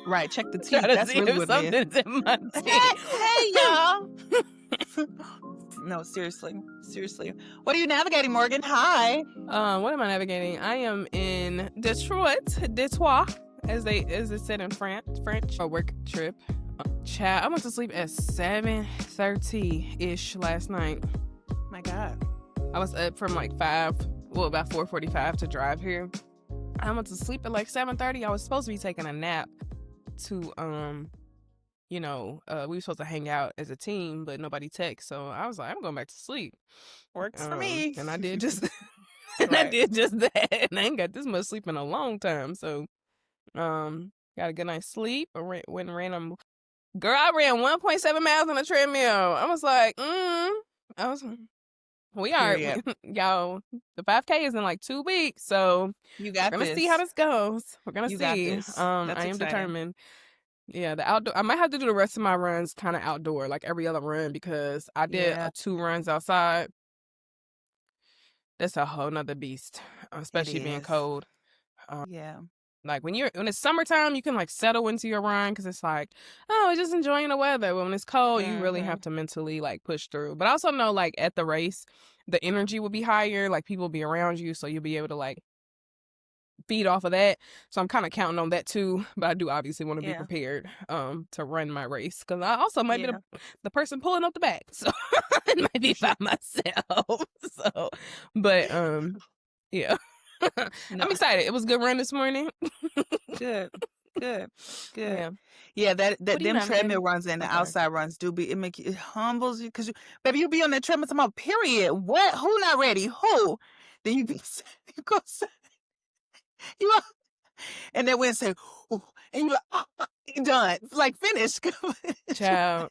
Right. Check the Try teeth. to That's see really if what it is. something's in my Hey, teeth. y'all. No, seriously. What are you navigating, Morgan? Hi. What am I navigating? I am in Detroit, as they said in French. A work trip. Child, I went to sleep at 7:30-ish last night. My God. I was up from like about 4:45 to drive here. I went to sleep at like 7:30. I was supposed to be taking a nap to we were supposed to hang out as a team, but nobody texted. So I was like, I'm going back to sleep. Works for me. And I did just Right. I did just that. And I ain't got this much sleep in a long time. So got a good night's sleep. I ran Girl, I ran 1.7 miles on a treadmill. I was like, we are, Period. y'all, the 5K is in like 2 weeks. So You got we're going to this. see how this goes. We're going to You got see. this. I am exciting. determined. Yeah, the outdoor. I might have to do the rest of my runs kind of outdoor, like every other run, because I did 2 runs outside. That's a whole nother beast, especially being cold. Yeah. Like when it's summertime, you can like settle into your run because it's like, oh, just enjoying the weather. But when it's cold, you really have to mentally like push through. But I also know like at the race, the energy will be higher. Like people will be around you, so you'll be able to like feed off of that. So I'm kind of counting on that too. But I do obviously want to be prepared to run my race because I also might be the person pulling up the back, so it might be by myself. So, but yeah. I'm excited. It was a good run this morning. Good. Yeah. Yeah, that them treadmill runs and the outside runs it humbles you because baby, you be on that treadmill talking about period. What? Who not ready? Who? Then you go you are, and then when say, ooh, and you like, done, like finished. Child,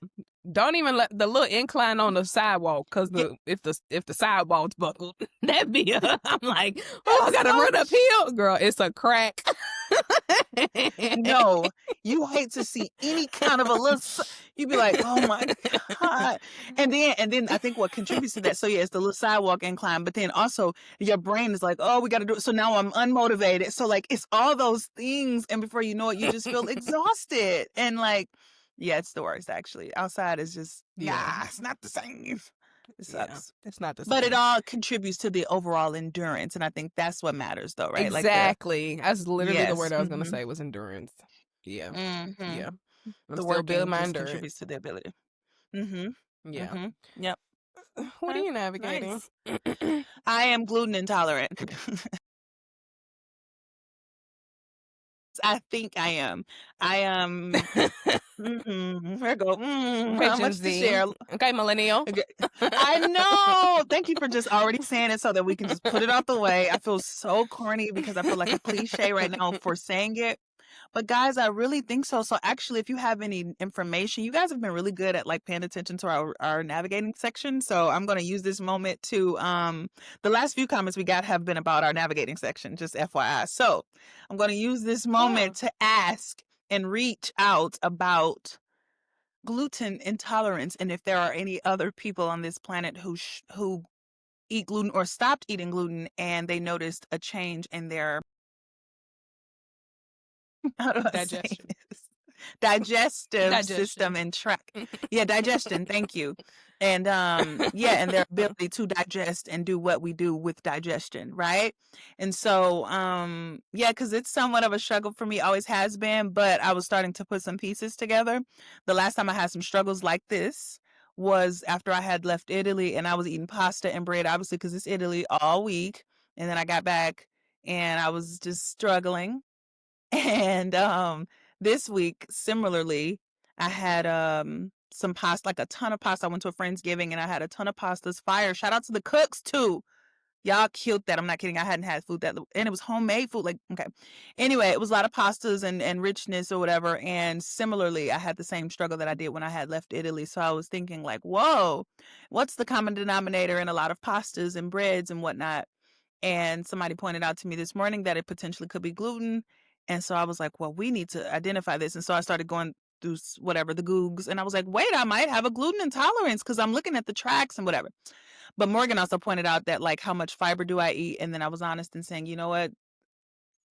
don't even let the little incline on the sidewalk because if the sidewalk's buckled, that'd be I'm like, oh, I gotta run uphill, girl. It's a crack. No, you hate to see any kind of a little. You be like, oh my God. And then I think what contributes to that. So yeah, it's the little sidewalk incline, but then also your brain is like, oh, we got to do it. So now I'm unmotivated. So like it's all those things, and before you know it, you just feel exhausted. And like, yeah, it's the worst actually. Outside is just it's not the same. It sucks. Yeah, it's not the same. But it all contributes to the overall endurance, and I think that's what matters, though, right? Exactly. That's literally the word I was going to say was endurance. Yeah. Yeah. I'm still building my endurance. Contributes to the ability. Yeah. Yep. What are you navigating? Nice. I am gluten intolerant. I think I am. Here go. How much to share? Okay, millennial. I know. Thank you for just already saying it so that we can just put it out the way. I feel so corny because I feel like a cliche right now for saying it. But guys, I really think so. So actually, if you have any information, you guys have been really good at like paying attention to our navigating section. So I'm going to use this moment to, the last few comments we got have been about our navigating section, just FYI. So I'm going to use this moment to ask and reach out about gluten intolerance and if there are any other people on this planet who eat gluten or stopped eating gluten and they noticed a change in their digestive system and track. Yeah, digestion. Thank you. And and their ability to digest and do what we do with digestion, right? And so because it's somewhat of a struggle for me, always has been, but I was starting to put some pieces together. The last time I had some struggles like this was after I had left Italy and I was eating pasta and bread, obviously because it's Italy all week. And then I got back and I was just struggling. And this week, similarly, I had some pasta, like a ton of pasta. I went to a Friendsgiving and I had a ton of pastas. Fire. Shout out to the cooks too. Y'all killed that. I'm not kidding. I hadn't had food and it was homemade food. Like, okay. Anyway, it was a lot of pastas and richness or whatever. And similarly, I had the same struggle that I did when I had left Italy. So I was thinking like, whoa, what's the common denominator in a lot of pastas and breads and whatnot? And somebody pointed out to me this morning that it potentially could be gluten. And so I was like, well, we need to identify this. And so I started going through whatever, the Googs. And I was like, wait, I might have a gluten intolerance because I'm looking at the tracks and whatever. But Morgan also pointed out that like, how much fiber do I eat? And then I was honest in saying, you know what?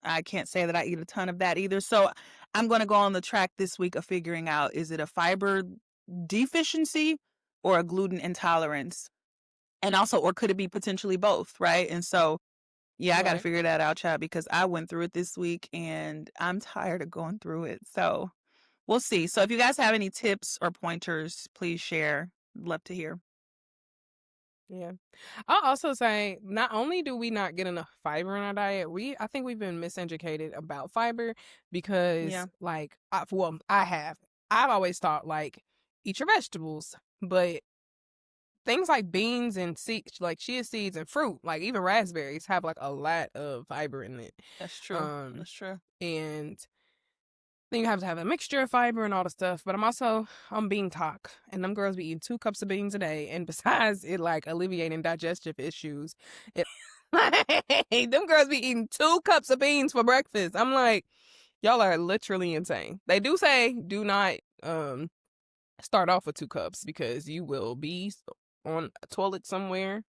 I can't say that I eat a ton of that either. So I'm going to go on the track this week of figuring out, is it a fiber deficiency or a gluten intolerance? And also, or could it be potentially both, right? And so, yeah, I got to Right. figure that out, child, because I went through it this week and I'm tired of going through it. So we'll see. So if you guys have any tips or pointers, please share. Love to hear. Yeah. I'll also say not only do we not get enough fiber in our diet, I think we've been miseducated about fiber because Yeah. like I've always thought like eat your vegetables, but things like beans and seeds, like chia seeds and fruit, like even raspberries have like a lot of fiber in it. That's true. Um That's true. and then you have to have a mixture of fiber and all the stuff. But I'm also on bean talk, and them girls be eating 2 cups of beans a day. And besides it like alleviating digestive issues, it them girls be eating 2 cups of beans for breakfast. I'm like, y'all are literally insane. They do say do not start off with 2 cups because you will be on a toilet somewhere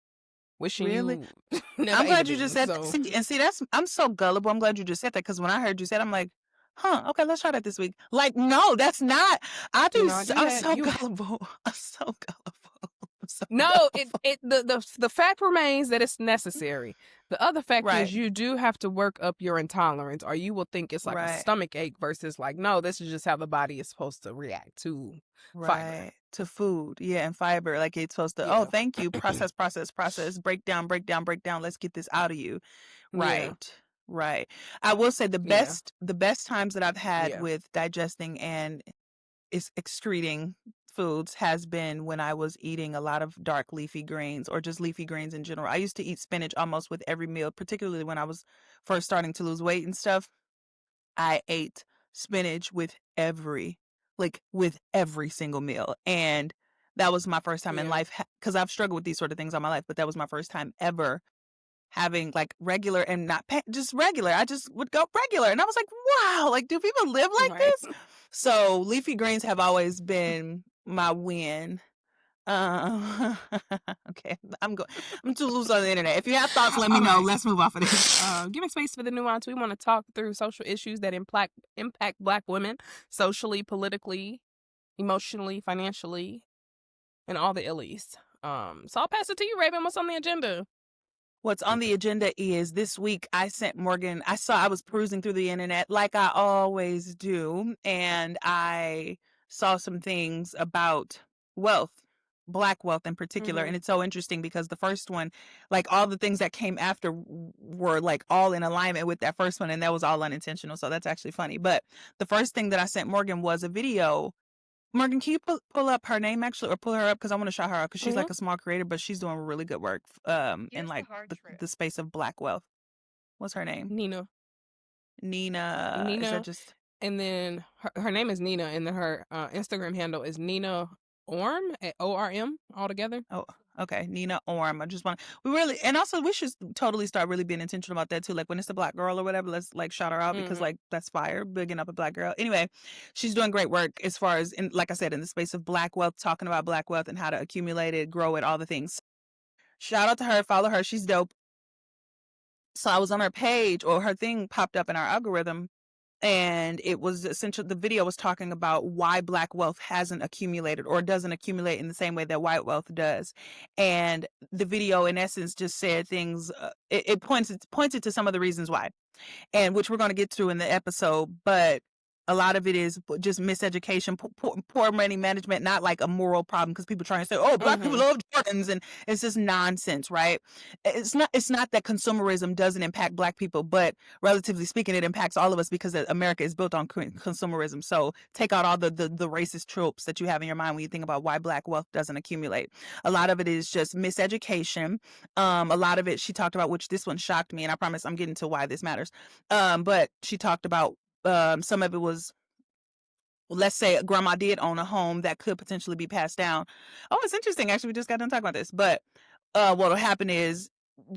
wishing Really? you never I'm ate a glad you just bean. said that. So See, I'm so gullible. I'm glad you just said that because when I heard you say it, I'm like, huh, okay, let's try that this week. Like, no, that's not. I'm so gullible. I'm so gullible. I'm so No, gullible. the fact remains that it's necessary. The other fact Right. is you do have to work up your intolerance, or you will think it's like a Right. stomach ache versus like, no, this is just how the body is supposed to react to fiber. Right. To food. Yeah. And fiber. Like it's supposed to, oh, Yeah. thank you. Process, break down, break down, break down. Let's get this out of you. Yeah. Right. Right. I will say the Yeah. best times that I've had Yeah. with digesting and is excreting foods has been when I was eating a lot of dark leafy greens or just leafy greens in general. I used to eat spinach almost with every meal, particularly when I was first starting to lose weight and stuff. I ate spinach with every single meal. And that was my first time in Yeah. life because I've struggled with these sort of things all my life, but that was my first time ever having like regular and not just regular. I just would go regular. And I was like, wow, like, do people live like Right. this? So leafy greens have always been my win. Okay, I'm too loose on the internet. If you have thoughts, let me know. Right. Let's move off of this. Giving space for the nuance. We want to talk through social issues that impact Black women socially, politically, emotionally, financially, and all the illies. So I'll pass it to you, Raven. What's on the agenda? What's on the agenda is this week I sent Morgan, I was perusing through the internet like I always do, and I saw some things about wealth, Black wealth in particular. And it's so interesting because the first one, like all the things that came after were like all in alignment with that first one, and that was all unintentional. So that's actually funny. But the first thing that I sent Morgan was a video. Morgan, can you pull up her name actually, or pull her up because I want to shout her out because she's like a small creator, but she's doing really good work in like the space of Black wealth. What's her name? Nina. Nina. Is that just? And then her name is Nina, and then her Instagram handle is Nina Orm at ORM altogether. Oh, okay, Nina Orm. I just want and also we should totally start really being intentional about that too. Like when it's a Black girl or whatever, let's like shout her out because like that's fire, bigging up a Black girl. Anyway, she's doing great work as far as like I said, in the space of Black wealth, talking about Black wealth and how to accumulate it, grow it, all the things. Shout out to her, follow her, she's dope. So I was on her page, or her thing popped up in our algorithm, and it was essentially the video was talking about why Black wealth hasn't accumulated or doesn't accumulate in the same way that white wealth does. And the video in essence just said things, it pointed to some of the reasons why, and which we're going to get to in the episode. But a lot of it is just miseducation, poor money management, not like a moral problem, because people try and say, oh, Black people love Jordans, and it's just nonsense, right? It's not that consumerism doesn't impact Black people, but relatively speaking, it impacts all of us because America is built on consumerism. So take out all the racist tropes that you have in your mind when you think about why Black wealth doesn't accumulate. A lot of it is just miseducation. A lot of it, she talked about, which this one shocked me, and I promise I'm getting to why this matters. But she talked about some of it was, let's say grandma did own a home that could potentially be passed down. Oh, it's interesting. Actually, we just got done talking about this. But what'll happen is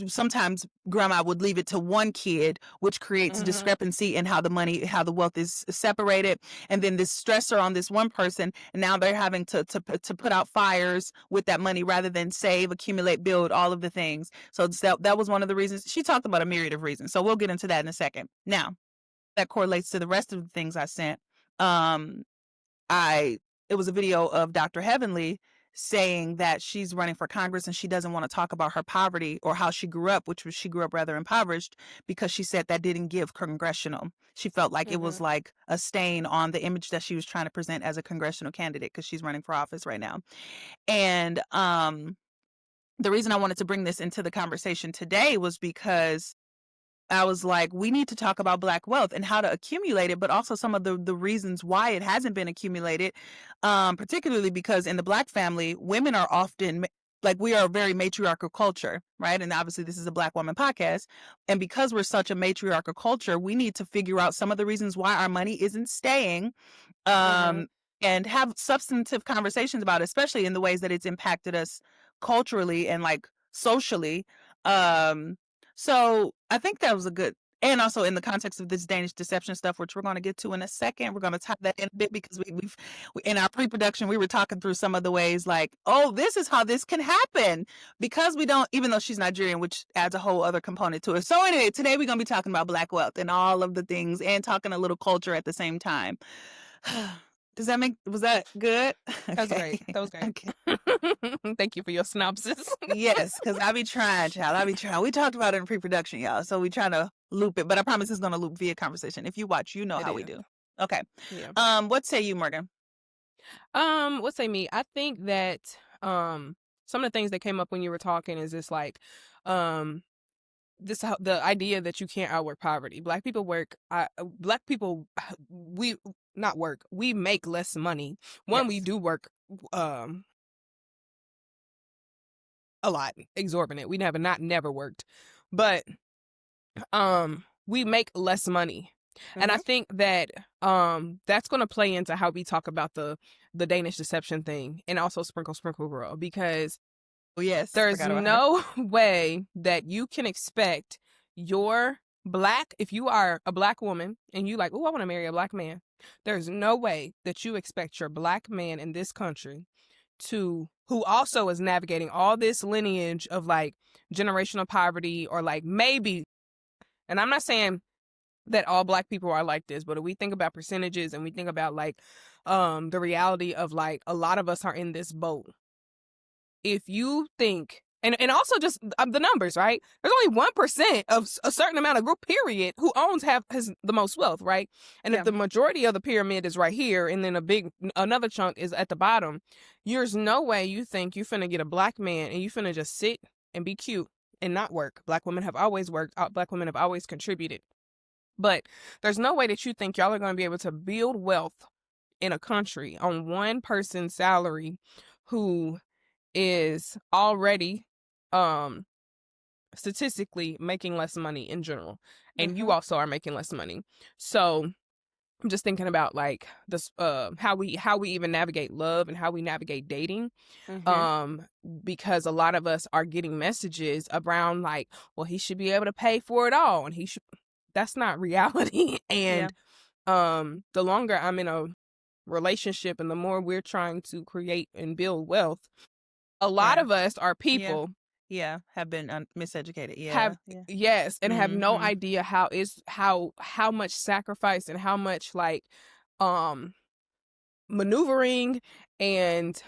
sometimes grandma would leave it to one kid, which creates discrepancy in how the wealth is separated. And then this stressor on this one person, and now they're having to put out fires with that money rather than save, accumulate, build, all of the things. So that was one of the reasons. She talked about a myriad of reasons. So we'll get into that in a second. Now, that correlates to the rest of the things I sent. Um, it was a video of Dr. Heavenly saying that she's running for Congress and she doesn't want to talk about her poverty or how she grew up, which was she grew up rather impoverished, because she said that didn't give congressional. She felt like it was like a stain on the image that she was trying to present as a congressional candidate because she's running for office right now. And the reason I wanted to bring this into the conversation today was because I was like, we need to talk about Black wealth and how to accumulate it, but also some of the reasons why it hasn't been accumulated, particularly because in the Black family, women are often like, we are a very matriarchal culture, right? And obviously this is a Black woman podcast. And because we're such a matriarchal culture, we need to figure out some of the reasons why our money isn't staying, and have substantive conversations about it, especially in the ways that it's impacted us culturally and like socially. So I think that was a good, and also in the context of this Danish deception stuff, which we're going to get to in a second, we're going to tie that in a bit because we've in our pre-production, we were talking through some of the ways like, oh, this is how this can happen because we don't, even though she's Nigerian, which adds a whole other component to it. So anyway, today we're going to be talking about Black wealth and all of the things and talking a little culture at the same time. Was that good? That was great. That was great. Okay. Thank you for your synopsis. Yes, because I be trying, child. I be trying. We talked about it in pre-production, y'all. So we trying to loop it, but I promise it's gonna loop via conversation. If you watch, you know how we do. Okay. Yeah. What say you, Morgan? What say me? I think that some of the things that came up when you were talking is just like the idea that you can't outwork poverty. Black people we make less money. One, we do work a lot, exorbitant. We never worked, but we make less money. And I think that that's going to play into how we talk about the Danish deception thing, and also sprinkle girl, because there's no way that you can expect if you are a Black woman and you like, oh, I want to marry a Black man. There's no way that you expect your Black man in this country who also is navigating all this lineage of like generational poverty, or like maybe, and I'm not saying that all Black people are like this, but if we think about percentages and we think about like the reality of like a lot of us are in this boat. If you think, and also just the numbers, right? There's only 1% of a certain amount of group, period, who has the most wealth, right? And if the majority of the pyramid is right here, and then another chunk is at the bottom, there's no way you think you finna get a Black man and you finna just sit and be cute and not work. Black women have always worked. Black women have always contributed. But there's no way that you think y'all are going to be able to build wealth in a country on one person's salary who is already statistically making less money in general, and you also are making less money. So I'm just thinking about like this how we even navigate love and how we navigate dating, because a lot of us are getting messages around like, well, he should be able to pay for it all, and that's not reality. And the longer I'm in a relationship and the more we're trying to create and build wealth, a lot of us are people have been miseducated. Yes, and have no idea how much sacrifice and how much like maneuvering and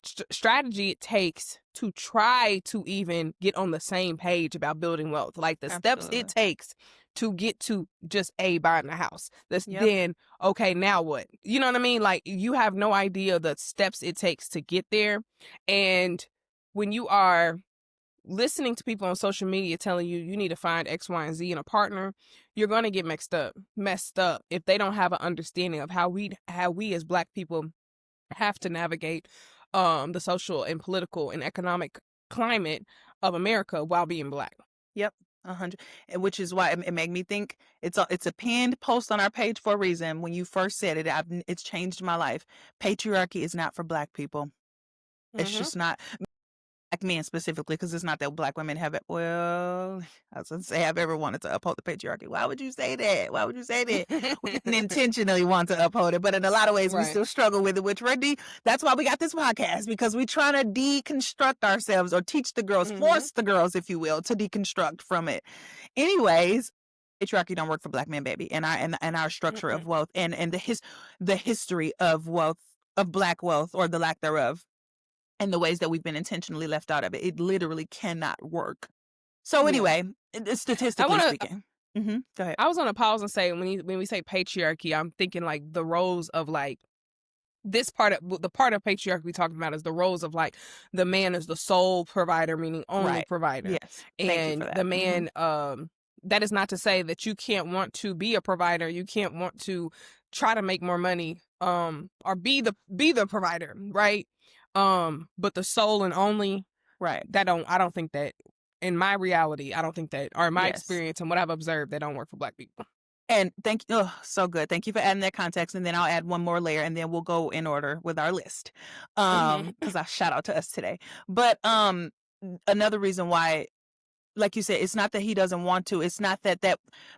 strategy it takes to try to even get on the same page about building wealth. Like the steps it takes to get to just buying a house. Then, okay, now what? You know what I mean? Like, you have no idea the steps it takes to get there. And when you are listening to people on social media telling you need to find X, Y, and Z in a partner, you're going to get messed up if they don't have an understanding of how we as Black people have to navigate the social and political and economic climate of America while being Black. 100, which is why it made me think it's a pinned post on our page for a reason. When you first said it, it's changed my life. Patriarchy is not for Black people. It's just not. Black men specifically, because it's not that Black women have it. Well, I was going to say have ever wanted to uphold the patriarchy. Why would you say that? Why would you say that? We didn't intentionally want to uphold it, but in a lot of ways we still struggle with it, which that's why we got this podcast, because we're trying to deconstruct ourselves, or teach the girls, force the girls, if you will, to deconstruct from it. Anyways, patriarchy don't work for Black men, baby, and our structure of wealth and the history of wealth, of Black wealth or the lack thereof, and the ways that we've been intentionally left out of it. It literally cannot work. So anyway, statistically speaking. Go ahead. I was gonna pause and say when we say patriarchy, I'm thinking like the roles of like this part of the part of patriarchy we talking about is the roles of like the man is the sole provider, meaning only provider. Yes. And thank you for that. The man, that is not to say that you can't want to be a provider. You can't want to try to make more money, or be the provider, right? But the sole and only, right? I don't think that in my reality, I don't think that, or in my experience and what I've observed, they don't work for Black people. And thank you. Oh, so good. Thank you for adding that context. And then I'll add one more layer and then we'll go in order with our list. Because I shout out to us today. But another reason why, like you said, it's not that he doesn't want to. It's not that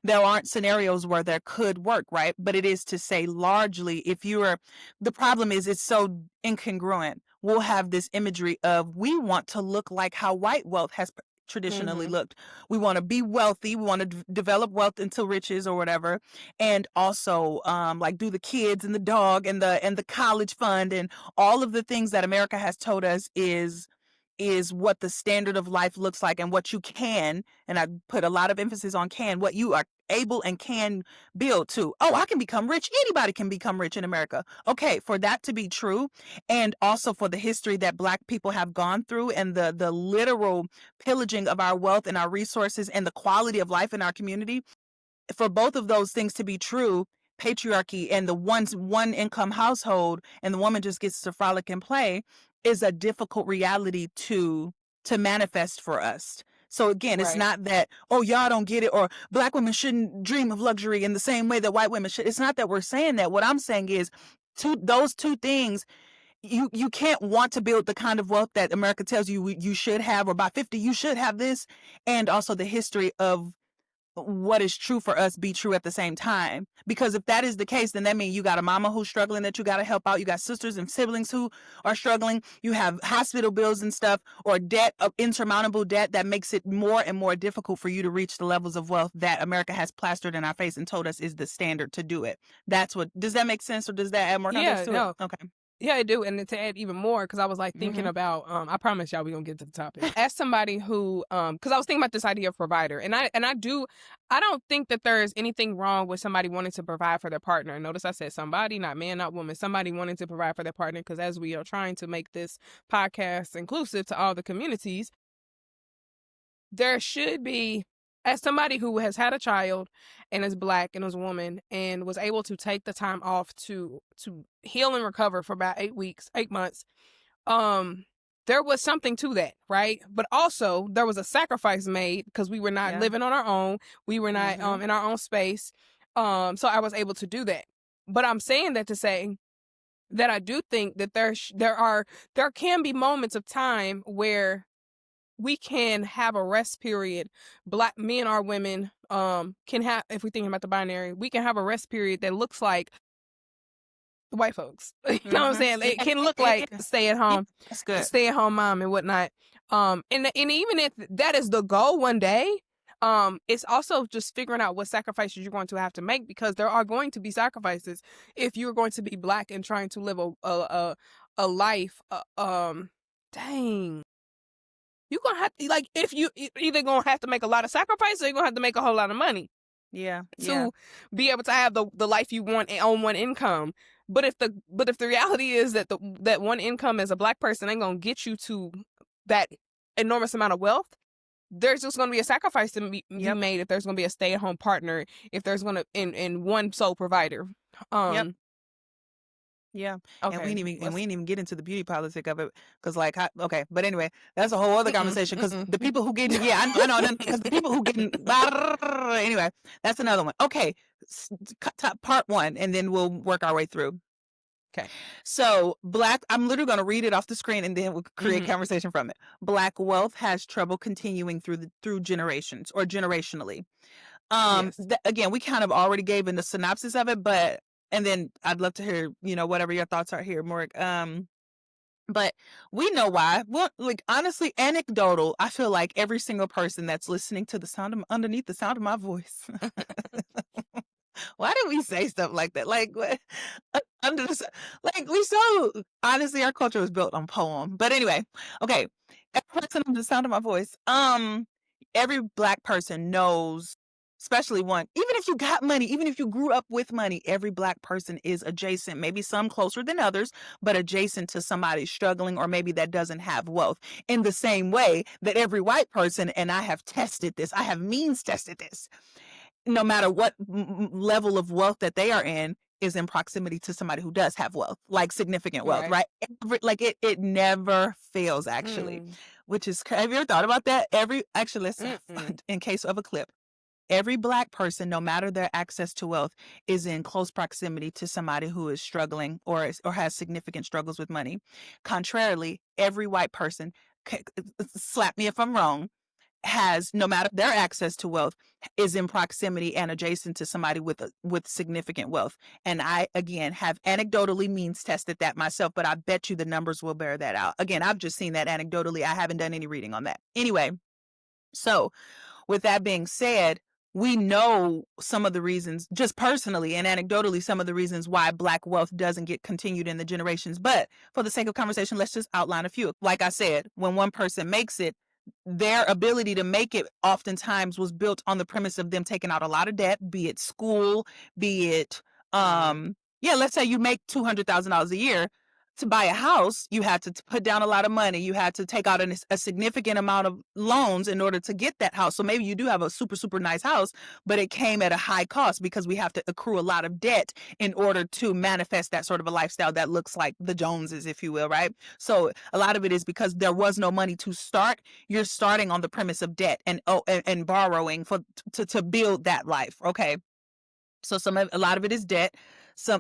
there aren't scenarios where there could work, right? But it is to say largely, the problem is it's so incongruent. We'll have this imagery of we want to look like how white wealth has traditionally looked. We want to be wealthy. We want to develop wealth into riches or whatever. And also like do the kids and the dog and the college fund and all of the things that America has told us is what the standard of life looks like and what you can, and I put a lot of emphasis on can, what you are able and can build to. Oh, I can become rich. Anybody can become rich in America. Okay, for that to be true, and also for the history that Black people have gone through and the literal pillaging of our wealth and our resources and the quality of life in our community, for both of those things to be true, patriarchy and the one income household and the woman just gets to frolic and play is a difficult reality to manifest for us. So again, it's not that, oh, y'all don't get it, or Black women shouldn't dream of luxury in the same way that white women should. It's not that we're saying that. What I'm saying is those two things, you can't want to build the kind of wealth that America tells you you should have, or by 50 you should have this, and also the history of what is true for us be true at the same time. Because if that is the case, then that means you got a mama who's struggling that you got to help out. You got sisters and siblings who are struggling. You have hospital bills and stuff, or debt, insurmountable debt that makes it more and more difficult for you to reach the levels of wealth that America has plastered in our face and told us is the standard to do it. Does that make sense, or does that add more context to it? Okay. Yeah, I do. And to add even more, because I was like thinking about, I promise y'all we're going to get to the topic. As somebody who, because I was thinking about this idea of provider. And I don't think that there is anything wrong with somebody wanting to provide for their partner. Notice I said somebody, not man, not woman, somebody wanting to provide for their partner. Because as we are trying to make this podcast inclusive to all the communities, there should be, as somebody who has had a child and is Black and is a woman and was able to take the time off to heal and recover for about 8 months, there was something to that, right? But also there was a sacrifice made because we were not living on our own. We were not in our own space. So I was able to do that. But I'm saying that to say that I do think that there can be moments of time where we can have a rest period. Black men or women can have, if we're thinking about the binary, we can have a rest period that looks like the white folks. You know what I'm saying? It can look like stay at home, stay at home mom and whatnot. And even if that is the goal one day, it's also just figuring out what sacrifices you're going to have to make, because there are going to be sacrifices if you're going to be Black and trying to live a life. Dang. You're going to have to, like, if you either going to have to make a lot of sacrifices or you're going to have to make a whole lot of money. Yeah. To be able to have the life you want on one income. But if the reality is that that one income as a Black person ain't going to get you to that enormous amount of wealth, there's just going to be a sacrifice to be made if there's going to be a stay-at-home partner, if there's going to, in one sole provider. Yeah. Okay. And we didn't even get into the beauty politic of it, because but anyway, that's a whole other conversation, because the people who get I know, because the people who get anyway, that's another one. Okay, part one, and then we'll work our way through. Okay, so I'm literally going to read it off the screen and then we'll create conversation from it. Black wealth has trouble continuing through generations or generationally. Again, we kind of already gave in the synopsis of it, but and then I'd love to hear, whatever your thoughts are here, Morg. But we know why. Well, like, honestly, anecdotal, I feel like every single person that's listening to the sound of underneath the sound of my voice. Why do we say stuff like that? Like, what? Under the like, we so honestly, our culture was built on poem. But anyway, okay. Every person under the sound of my voice. Every Black person knows, especially one, even if you got money, even if you grew up with money, every Black person is adjacent, maybe some closer than others, but adjacent to somebody struggling or maybe that doesn't have wealth. In the same way that every white person, and I have tested this, I have means tested this, no matter what level of wealth that they are in, is in proximity to somebody who does have wealth, like significant wealth, right? Like it never fails, actually, which is, have you ever thought about that? Actually, let's, in case of a clip, every Black person, no matter their access to wealth, is in close proximity to somebody who is struggling or has significant struggles with money. Contrarily, every white person, slap me if I'm wrong, has, no matter their access to wealth, is in proximity and adjacent to somebody with significant wealth. And I, again, have anecdotally means tested that myself, but I bet you the numbers will bear that out. Again, I've just seen that anecdotally. I haven't done any reading on that. Anyway, so with that being said, we know some of the reasons, just personally and anecdotally, some of the reasons why Black wealth doesn't get continued in the generations. But for the sake of conversation, let's just outline a few. Like I said, when one person makes it, their ability to make it oftentimes was built on the premise of them taking out a lot of debt, be it school, be it, let's say you make $200,000 a year. To buy a house, you had to put down a lot of money. You had to take out a significant amount of loans in order to get that house. So maybe you do have a super, super nice house, but it came at a high cost because we have to accrue a lot of debt in order to manifest that sort of a lifestyle that looks like the Joneses, if you will, right? So a lot of it is because there was no money to start. You're starting on the premise of debt and borrowing to build that life. Okay. So a lot of it is debt.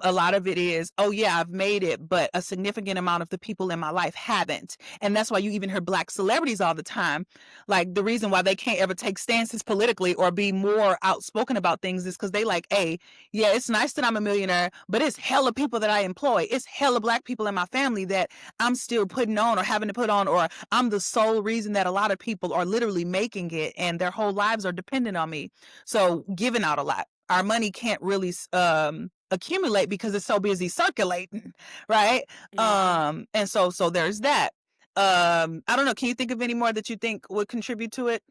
A lot of it is, oh yeah, I've made it, but a significant amount of the people in my life haven't. And that's why you even hear Black celebrities all the time. Like, the reason why they can't ever take stances politically or be more outspoken about things is because they like, hey, yeah, it's nice that I'm a millionaire, but it's hella people that I employ. It's hella Black people in my family that I'm still putting on or having to put on, or I'm the sole reason that a lot of people are literally making it and their whole lives are dependent on me. So giving out a lot. Our money can't really accumulate because it's so busy circulating, right? And so there's that. I don't know. Can you think of any more that you think would contribute to it?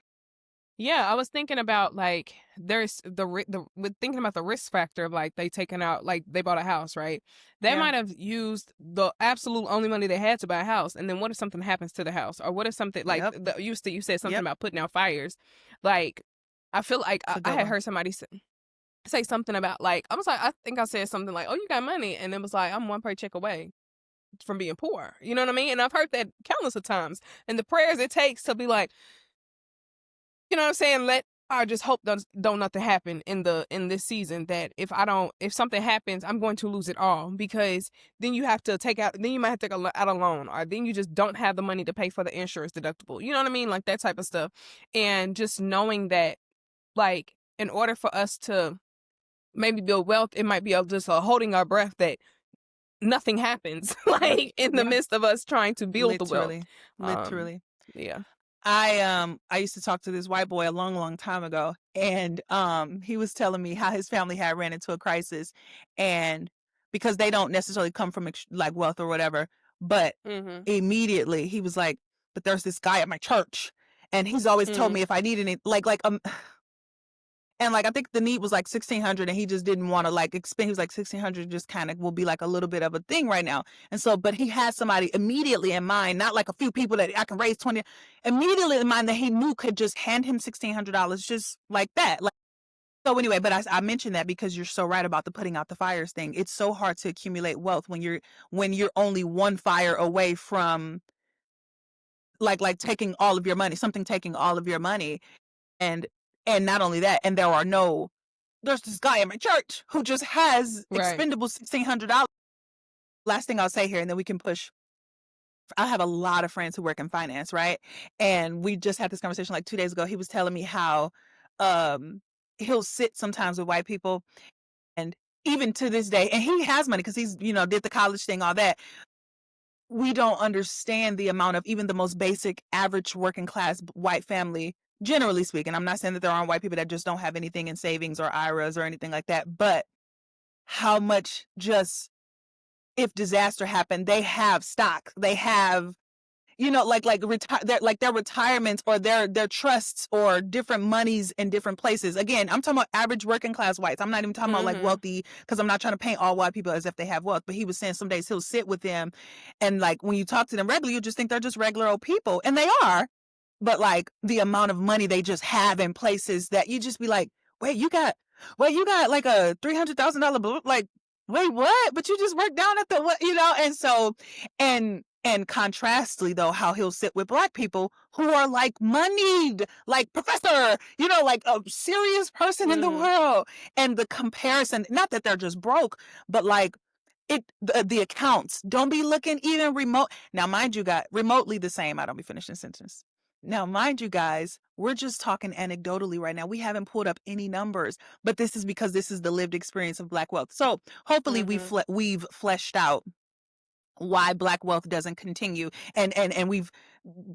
Yeah, I was thinking about like there's with thinking about the risk factor of like they taking out, like they bought a house, right? They Yeah. might have used the absolute only money they had to buy a house, and then what if something happens to the house, or what if something like Yep. you said something Yep. about putting out fires, like I feel like It's a I good had one. heard somebody say something about like I was like I think I said something like, oh, you got money, and it was like I'm one paycheck away from being poor, you know what I mean? And I've heard that countless of times, and the prayers it takes to be like, you know what I'm saying? I just hope don't nothing happen in this season, that if something happens, I'm going to lose it all, because then you have to then you might have to take out a loan, or then you just don't have the money to pay for the insurance deductible. You know what I mean? Like that type of stuff. And just knowing that, like, in order for us to maybe build wealth, it might be just holding our breath that nothing happens, like in the Yeah. midst of us trying to build the wealth. Literally. Um, Literally. yeah. I used to talk to this white boy a long, long time ago, and he was telling me how his family had ran into a crisis, and because they don't necessarily come from like wealth or whatever, but Mm-hmm. immediately he was like, "But there's this guy at my church, and he's always told me if I need any and like I think the need was like 1,600, and he just didn't want to like expend. He was like 1,600 just kind of will be like a little bit of a thing right now, and so but he had somebody immediately in mind, not like a few people that I can raise 20, immediately in mind that he knew could just hand him $1,600 just like that. Like, so anyway, but I mentioned that because you're so right about the putting out the fires thing. It's so hard to accumulate wealth when you're only one fire away from like taking all of your money, something taking all of your money, and not only that, and there's this guy in my church who just has Right. expendable $1,600. Last thing I'll say here, and then we can push. I have a lot of friends who work in finance, right? And we just had this conversation like 2 days ago. He was telling me how um, he'll sit sometimes with white people, and even to this day, and he has money because he's did the college thing, all that. we don't understand the amount of even the most basic average working class white family, generally speaking. I'm not saying that there aren't white people that just don't have anything in savings or IRAs or anything like that, but how much just if disaster happened, they have stock, they have, you know, their retirements or their trusts or different monies in different places. Again, I'm talking about average working class whites. I'm not even talking about like wealthy, because I'm not trying to paint all white people as if they have wealth. But he was saying some days he'll sit with them, and like when you talk to them regularly, you just think they're just regular old people, and they are. But like the amount of money they just have in places that you just be like, wait, you got like a $300,000 like. Wait, what? But you just worked down at the what, you know? And so, and contrastly though, how he'll sit with black people who are like moneyed, like professor, you know, like a serious person in the world. And the comparison, not that they're just broke, but like the accounts don't be looking even remote. Now, mind you, guys, remotely the same. I don't be finishing the sentence. Now, mind you guys, we're just talking anecdotally right now. We haven't pulled up any numbers, but this is because this is the lived experience of black wealth. So hopefully we've fleshed out why black wealth doesn't continue, and we've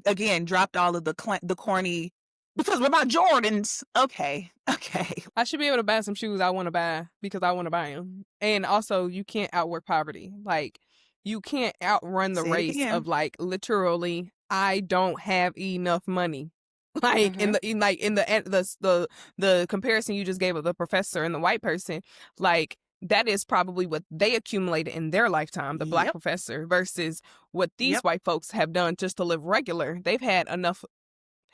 again dropped all of the corny because we're about Jordans. Okay. I should be able to buy some shoes I want to buy because I want to buy them. And also, you can't outwork poverty. Like, you can't outrun the race of like literally, I don't have enough money. Like in the comparison you just gave of the professor and the white person, like that is probably what they accumulated in their lifetime, the black professor, versus what these white folks have done just to live regular. They've had enough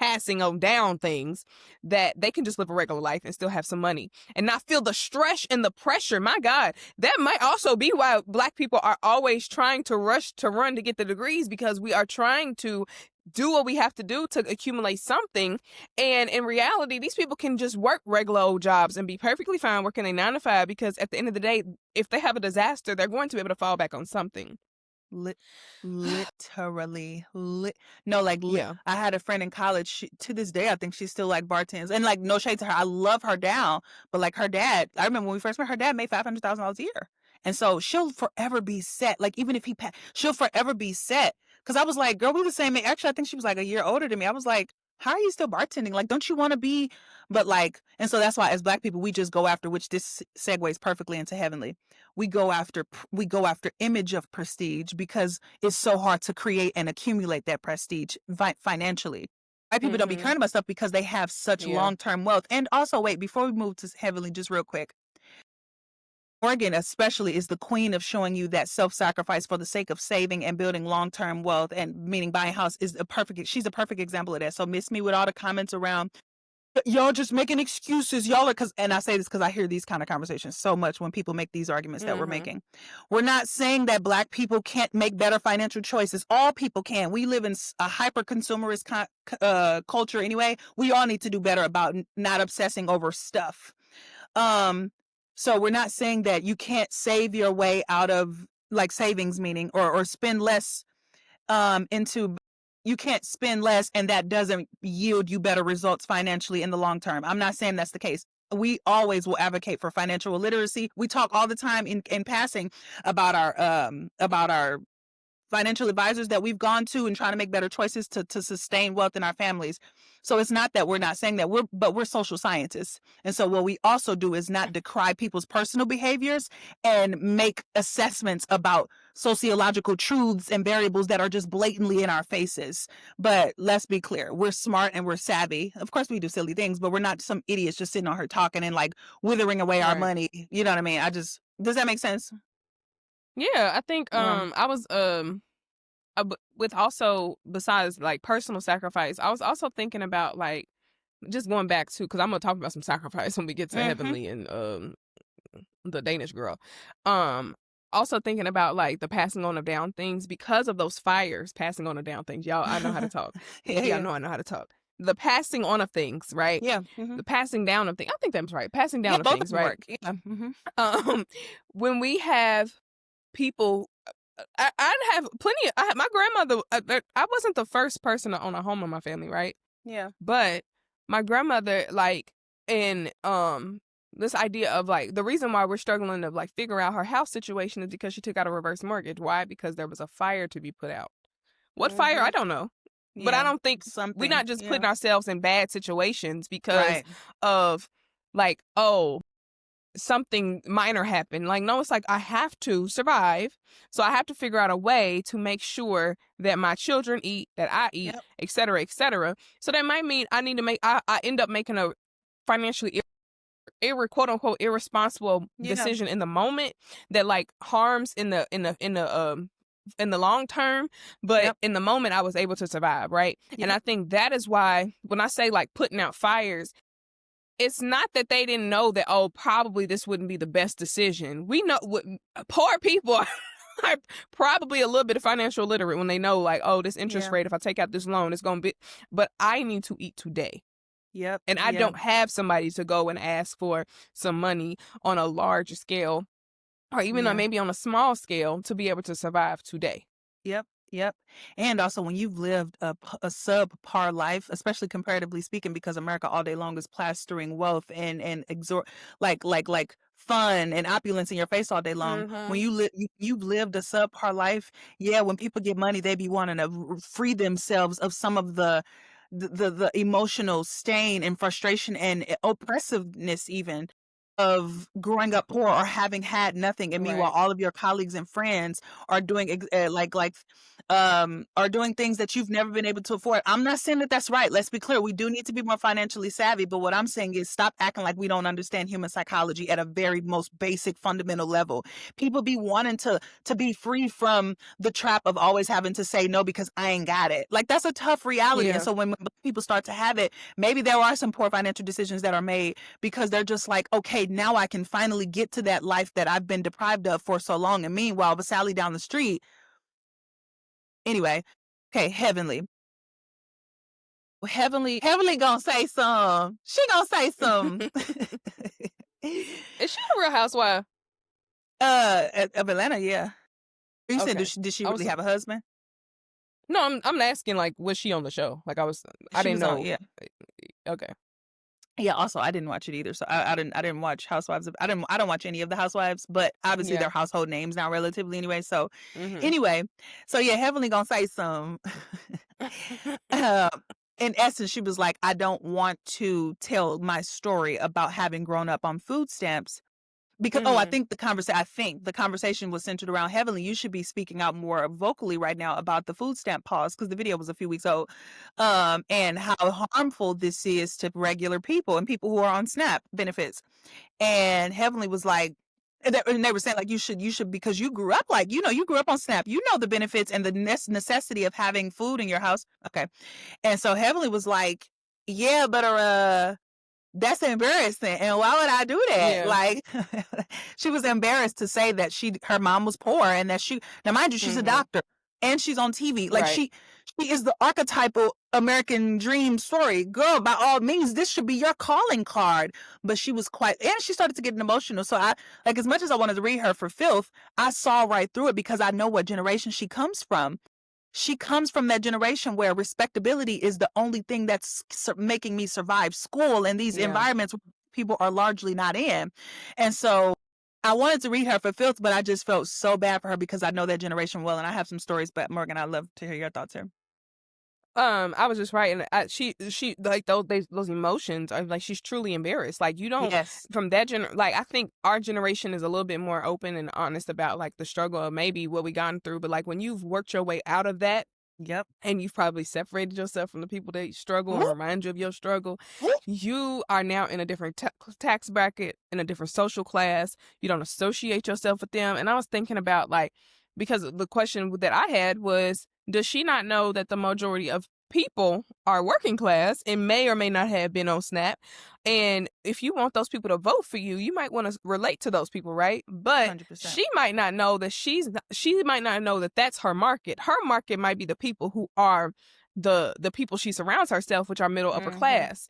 passing on down things that they can just live a regular life and still have some money and not feel the stress and the pressure. My God, that might also be why black people are always trying to rush to run to get the degrees, because we are trying to do what we have to do to accumulate something. And in reality, these people can just work regular old jobs and be perfectly fine working a 9 to 5, because at the end of the day, if they have a disaster, they're going to be able to fall back on something. Literally. I had a friend in college, to this day I think she's still like bartends, and like no shade to her, I love her down, but like her dad, I remember when we first met, her dad made $500,000 a year, and so she'll forever be set. Like even if she'll forever be set, because I was like, girl, we the same age. Actually I think she was like a year older than me. I was like, how are you still bartending? Like, don't you want to be? But like, and so that's why as black people we just go after, which this segues perfectly into Heavenly, we go after image of prestige, because it's so hard to create and accumulate that prestige financially. White people don't be caring about stuff because they have such long-term wealth. And also, wait, before we move to Heavenly, just real quick, Oregon especially is the queen of showing you that self-sacrifice for the sake of saving and building long-term wealth, and meaning buying a house is she's a perfect example of that. So miss me with all the comments around, y'all just making excuses. Y'all are, and I say this because I hear these kind of conversations so much when people make these arguments that we're making. We're not saying that black people can't make better financial choices. All people can. We live in a hyper-consumerist culture anyway. We all need to do better about not obsessing over stuff. So we're not saying that you can't save your way out of like savings, meaning or spend less into. You can't spend less and that doesn't yield you better results financially in the long term. I'm not saying that's the case. We always will advocate for financial literacy. We talk all the time in passing about our financial advisors that we've gone to and trying to make better choices to sustain wealth in our families. So it's not that we're not saying that, we're social scientists. And so what we also do is not decry people's personal behaviors and make assessments about sociological truths and variables that are just blatantly in our faces. But let's be clear, we're smart and we're savvy. Of course we do silly things, but we're not some idiots just sitting on her talking and like withering away our money. You know what I mean? Does that make sense? Yeah, I think I was with also, besides like personal sacrifice, I was also thinking about like just going back to, because I'm gonna talk about some sacrifice when we get to Heavenly and the Danish girl. Also thinking about like the passing on of down things because of those fires, passing on of down things. Y'all, I know how to talk. I know how to talk. The passing on of things, right? Yeah. The passing down of things. I think that's right. Passing down of things, right? Yeah. When we have people, I have plenty of, my grandmother, I wasn't the first person to own a home in my family, right? Yeah. But my grandmother, like in this idea of like the reason why we're struggling to like figure out her house situation is because she took out a reverse mortgage. Why? Because there was a fire to be put out. What fire? I don't know. But I don't think we're not just putting ourselves in bad situations because of like, oh, something minor happened. Like, no, it's like I have to survive. So I have to figure out a way to make sure that my children eat, that I eat, et cetera, et cetera. So that might mean I need to I end up making a financially quote unquote irresponsible decision in the moment that like harms in the long term, but in the moment I was able to survive, right? And I think that is why when I say like putting out fires, it's not that they didn't know that, oh, probably this wouldn't be the best decision. We know poor people are probably a little bit of financial literate when they know like, oh, this interest rate, if I take out this loan, it's going to be, but I need to eat today. And I don't have somebody to go and ask for some money on a larger scale or even maybe on a small scale to be able to survive today. Yep. And also when you've lived a subpar life, especially comparatively speaking, because America all day long is plastering wealth and like fun and opulence in your face all day long. When you've lived a subpar life, when people get money, they be wanting to free themselves of some of the emotional stain and frustration and oppressiveness even of growing up poor or having had nothing. And meanwhile, all of your colleagues and friends are doing are doing things that you've never been able to afford. I'm not saying that that's right. Let's be clear. We do need to be more financially savvy. But what I'm saying is stop acting like we don't understand human psychology at a very most basic fundamental level. People be wanting to be free from the trap of always having to say no because I ain't got it. Like that's a tough reality. And so when people start to have it, maybe there are some poor financial decisions that are made because they're just like, okay, now I can finally get to that life that I've been deprived of for so long. And meanwhile, the Sally down the street. Anyway, okay, Heavenly gonna say some. She gonna say some. Is she a Real Housewife? Of Atlanta, yeah. You said did she really have a husband? No, I'm asking like, was she on the show? Like I didn't know. Okay. Yeah, also I didn't watch it either. So I didn't watch Housewives. I don't watch any of the Housewives, but obviously they're household names now relatively anyway. So anyway, so Heavenly gonna say some. In essence, she was like, I don't want to tell my story about having grown up on food stamps because I think the conversation was centered around Heavenly. You should be speaking out more vocally right now about the food stamp pause because the video was a few weeks old, and how harmful this is to regular people and people who are on SNAP benefits. And Heavenly was like, and they were saying like you should because you grew up like you grew up on SNAP, the benefits and the necessity of having food in your house. Okay, and so Heavenly was like, yeah, but that's embarrassing. And why would I do that? Yeah. Like, she was embarrassed to say that her mom was poor and that now mind you, she's a doctor and she's on TV. Like she is the archetypal American dream story. Girl, by all means, this should be your calling card. But she was and she started to get emotional. So as much as I wanted to read her for filth, I saw right through it because I know what generation she comes from. She comes from that generation where respectability is the only thing that's making me survive school and these environments people are largely not in. And so I wanted to read her for filth, but I just felt so bad for her because I know that generation well. And I have some stories, but Morgan, I'd love to hear your thoughts here. I was just writing. She like those emotions are like she's truly embarrassed. Like you don't from that like I think our generation is a little bit more open and honest about like the struggle of maybe what we gone through. But like when you've worked your way out of that, and you've probably separated yourself from the people that struggle and remind you of your struggle, you are now in a different tax bracket, in a different social class. You don't associate yourself with them. And I was thinking about like because the question that I had was, does she not know that the majority of people are working class and may or may not have been on SNAP? And if you want those people to vote for you, you might want to relate to those people, right? But 100%. she might not know that she might not know that that's her market. Her market might be the people who are the people she surrounds herself, which are middle upper class.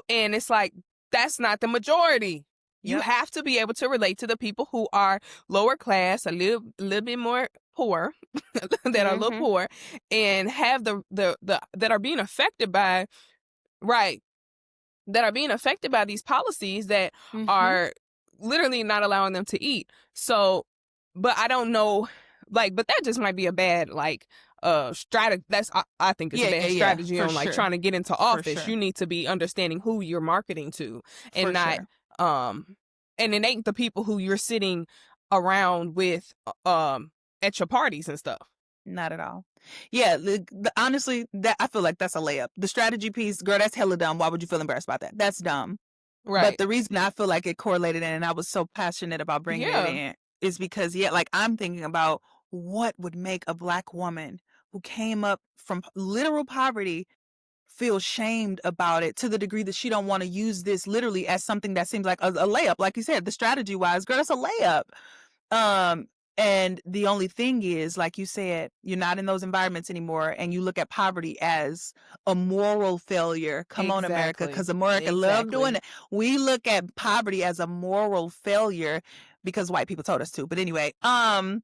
And it's like, that's not the majority. You have to be able to relate to the people who are lower class, a little bit more poor, that are a little poor, and have the that are being affected by that are being affected by these policies that are literally not allowing them to eat. So, but I don't know, like, but that just might be a bad, like, strategy. I think it's a bad strategy for on like sure. trying to get into For office. sure. You need to be understanding who you're marketing to, and For not, sure. and it ain't the people who you're sitting around with, at your parties and stuff. Not at all. Yeah, honestly, that I feel like that's a layup. The strategy piece, girl, that's hella dumb. Why would you feel embarrassed about that? That's dumb. But Right. the reason I feel like it correlated in, and I was so passionate about bringing it Yeah. in, is because, yeah, like I'm thinking about what would make a Black woman who came up from literal poverty feel shamed about it to the degree that she don't want to use this literally as something that seems like a layup. Like you said, the strategy wise, girl, it's a layup. Um, and the only thing is, like you said, you're not in those environments anymore, and you look at poverty as a moral failure. Come on, America, because America love doing it. We look at poverty as a moral failure because white people told us to. But anyway, and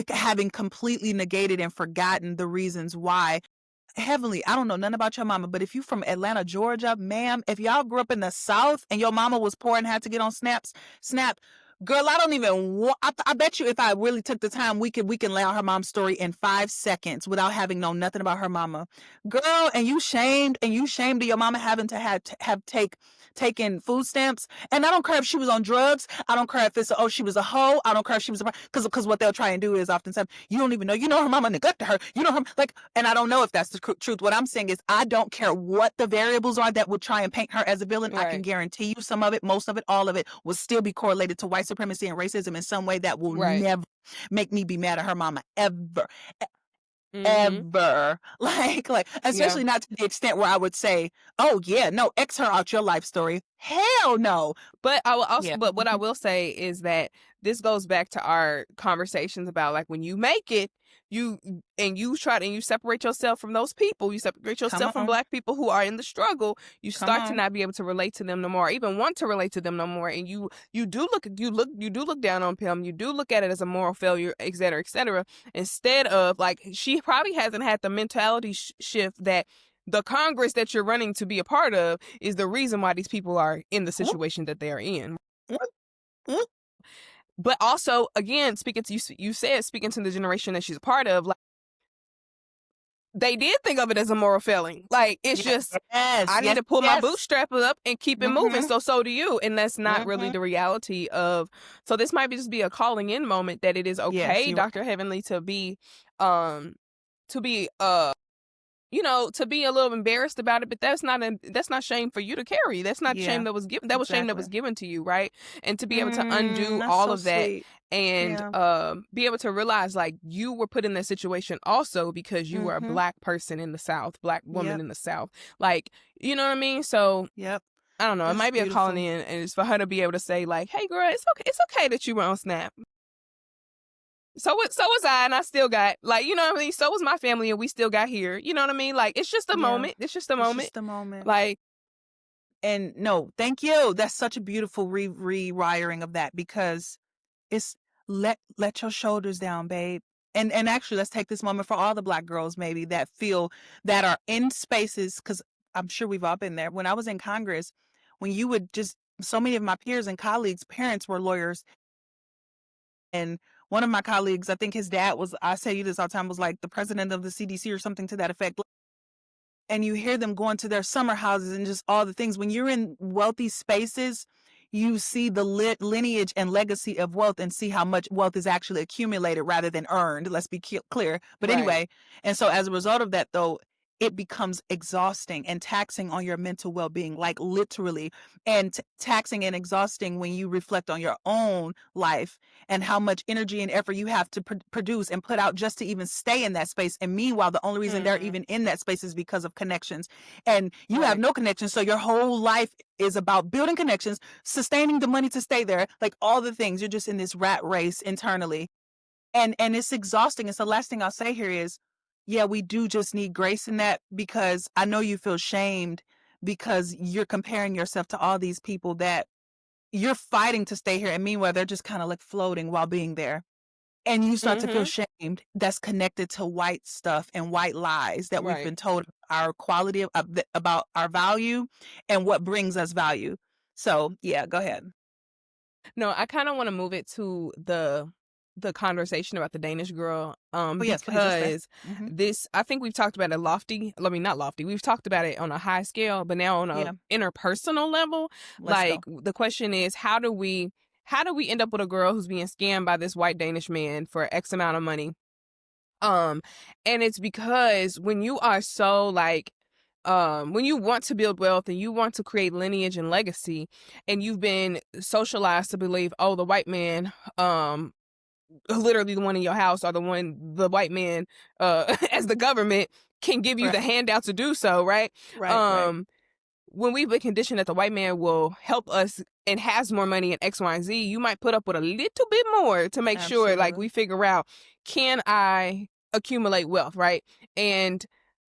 having completely negated and forgotten the reasons why. Heavenly, I don't know nothing about your mama, but if you from Atlanta, Georgia, ma'am, if y'all grew up in the South and your mama was poor and had to get on Snap, girl, I don't even I bet you if I really took the time, we can lay out her mom's story in 5 seconds without having known nothing about her mama. Girl, and you shamed of your mama having to have taken food stamps. And I don't care if she was on drugs. I don't care if it's she was a hoe. I don't care if she was a because what they'll try and do is oftentimes you don't even know. You know her mama neglected her. You know her like, and I don't know if that's the truth. What I'm saying is I don't care what the variables are that would try and paint her as a villain. Right. I can guarantee you some of it, most of it, all of it will still be correlated to white supremacy and racism in some way that will never make me be mad at her mama ever. Ever. Like, especially not to the extent where I would say, oh yeah, no, X her out your life story. Hell no. But I will also, but what I will say is that this goes back to our conversations about like when you make it, you separate yourself from those people. You separate yourself from Black people who are in the struggle. You start to not be able to relate to them no more, or even want to relate to them no more. And you do look down on them. You do look at it as a moral failure, et cetera, et cetera. Instead of like, she probably hasn't had the mentality shift that the Congress that you're running to be a part of is the reason why these people are in the situation that they are in. But also, again, speaking to the generation that she's a part of, like, they did think of it as a moral failing. Like, it's just, I need to pull my bootstrap up and keep it moving. So do you. And that's not really the reality of, so this might just be a calling in moment that it is okay, Dr. Heavenly, to be to be a little embarrassed about it, but that's not shame for you to carry. That's not shame that was given. That was shame that was given to you, right? And to be able to undo all of that and be able to realize like you were put in that situation also because you were a Black person in the South, Black woman in the South. Like, you know what I mean? So I don't know. It might be a calling in, and it's for her to be able to say like, "Hey, girl, it's okay. It's okay that you were on Snap. So was I, and I still got, like, you know what I mean? So was my family, and we still got here. You know what I mean? Like, it's just a moment. It's just a moment. It's just a moment. Like, and no, thank you. That's such a beautiful rewiring of that, because it's let your shoulders down, babe. And actually, let's take this moment for all the Black girls maybe that are in spaces, because I'm sure we've all been there. When I was in Congress, when you would so many of my peers and colleagues' parents were lawyers. And one of my colleagues, I think his dad was, I say you this all the time, was like the president of the CDC or something to that effect. And you hear them going to their summer houses and just all the things. When you're in wealthy spaces, you see the lineage and legacy of wealth and see how much wealth is actually accumulated rather than earned. Let's be clear. But anyway, and so as a result of that, though, it becomes exhausting and taxing on your mental well-being, like literally, and taxing and exhausting when you reflect on your own life and how much energy and effort you have to produce and put out just to even stay in that space. And meanwhile, the only reason they're even in that space is because of connections, and you have no connections. So your whole life is about building connections, sustaining the money to stay there, like all the things. You're just in this rat race internally. And it's exhausting. And so the last thing I'll say here is, yeah, we do just need grace in that, because I know you feel shamed because you're comparing yourself to all these people that you're fighting to stay here. And meanwhile, they're just kind of like floating while being there. and you start to feel Mhm. shamed. That's connected to white stuff and white lies that we've Right. been told our quality about our value and what brings us value. So, yeah, go ahead. No, I kinda wanna move it to the conversation about the Danish girl, Oh, yes, please, that's fair. because Mhm. this I think we've talked about it lofty I mean, not lofty, we've talked about it on a high scale, but now on a Yeah, interpersonal level, let's like, go. the question is, how do we end up with a girl who's being scammed by this white Danish man for X amount of money? Um, and it's because when you are so like when you want to build wealth and you want to create lineage and legacy and you've been socialized to believe, oh, the white man, literally the one in your house or the white man, as the government can give you the Right, handout to do so, right? right. Um, when we've been conditioned that the white man will help us and has more money in X, Y, and Z, you might put up with a little bit more to make sure, like, Absolutely. we figure out, can I accumulate wealth, right? And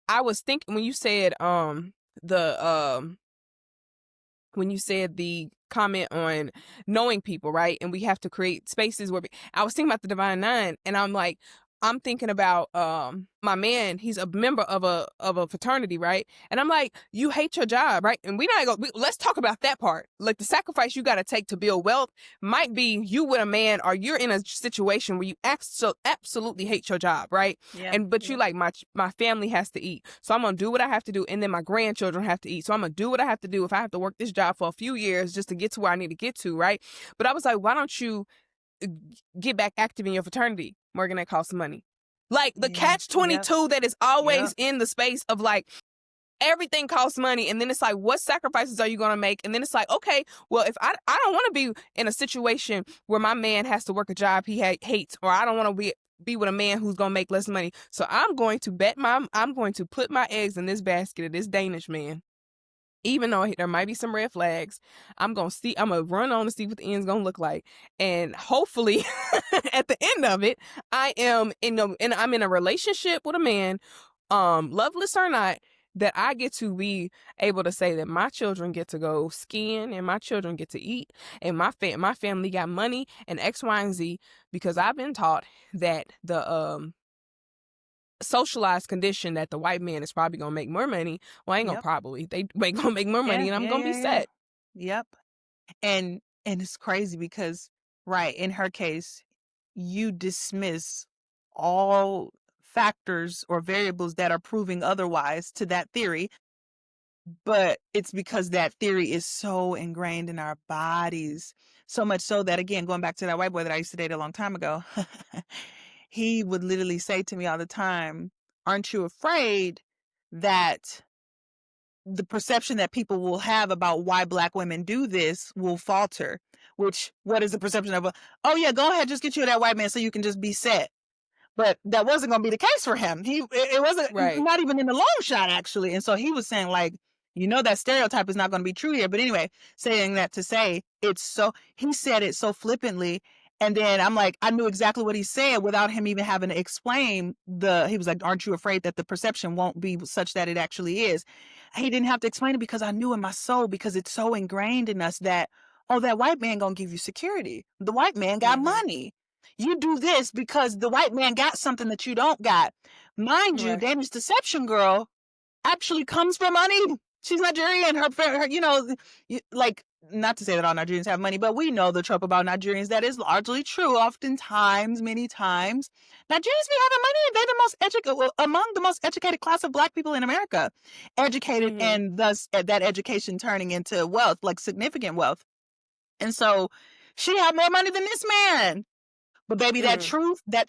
I was thinking the when you said the comment on knowing people, right? And we have to create spaces where I was thinking about the Divine Nine, and I'm thinking about my man. He's a member of a fraternity, right? And I'm like, you hate your job, right? And let's talk about that part. Like the sacrifice you got to take to build wealth might be you with a man, or you're in a situation where you absolutely hate your job, right? Yeah, And but you yeah. like, my family has to eat, so I'm gonna do what I have to do, and then my grandchildren have to eat, so I'm gonna do what I have to do if I have to work this job for a few years just to get to where I need to get to, right? But I was like, why don't you uh, get back active in your fraternity, Morgan? That costs money. Like the Yeah, catch yep, 22 that is yep. always in the space of like, everything costs money, and then it's like, what sacrifices are you going to make? And then it's like, okay, well, if I don't want to be in a situation where my man has to work a job he hates, or I don't want to be with a man who's going to make less money, so I'm going to put my eggs in this basket of this Danish man. Even though there might be some red flags, I'm gonna run on to see what the end's gonna look like. And hopefully at the end of it, I'm in a relationship with a man, loveless or not, that I get to be able to say that my children get to go skiing and my children get to eat, and my family got money and X, Y, and Z, because I've been taught that the socialized condition that the white man is probably gonna make more money. Well, I ain't gonna Yep. probably. They gonna make more money, Yeah, and I'm yeah, gonna be yeah, yeah. set. Yep. And it's crazy because, right, in her case, you dismiss all factors or variables that are proving otherwise to that theory, but it's because that theory is so ingrained in our bodies. So much so that, again, going back to that white boy that I used to date a long time ago, he would literally say to me all the time, "Aren't you afraid that the perception that people will have about why black women do this will falter?" Which, what is the perception of oh yeah, go ahead, just get you that white man so you can just be set. But that wasn't gonna be the case for him. It wasn't, Right. not even in the long shot, actually. And so he was saying, like, that stereotype is not gonna be true here. But anyway, saying that to say it's so he said it so flippantly. And then I'm like, I knew exactly what he said without him even having to explain he was like, "Aren't you afraid that the perception won't be such that it actually is?" He didn't have to explain it because I knew in my soul, because it's so ingrained in us that, oh, that white man gonna give you security. The white man got Mhm. money. You do this because the white man got something that you don't got. Mind you, Right. Danish Deception Girl actually comes from money. She's Nigerian. Like, not to say that all Nigerians have money, but we know the trope about Nigerians that is largely true. Oftentimes, many times, Nigerians be having money, and they're the most educated, among the most educated class of black people in America. Educated, Mhm. and thus that education turning into wealth, like significant wealth. And so she had more money than this man. But baby, Mm. that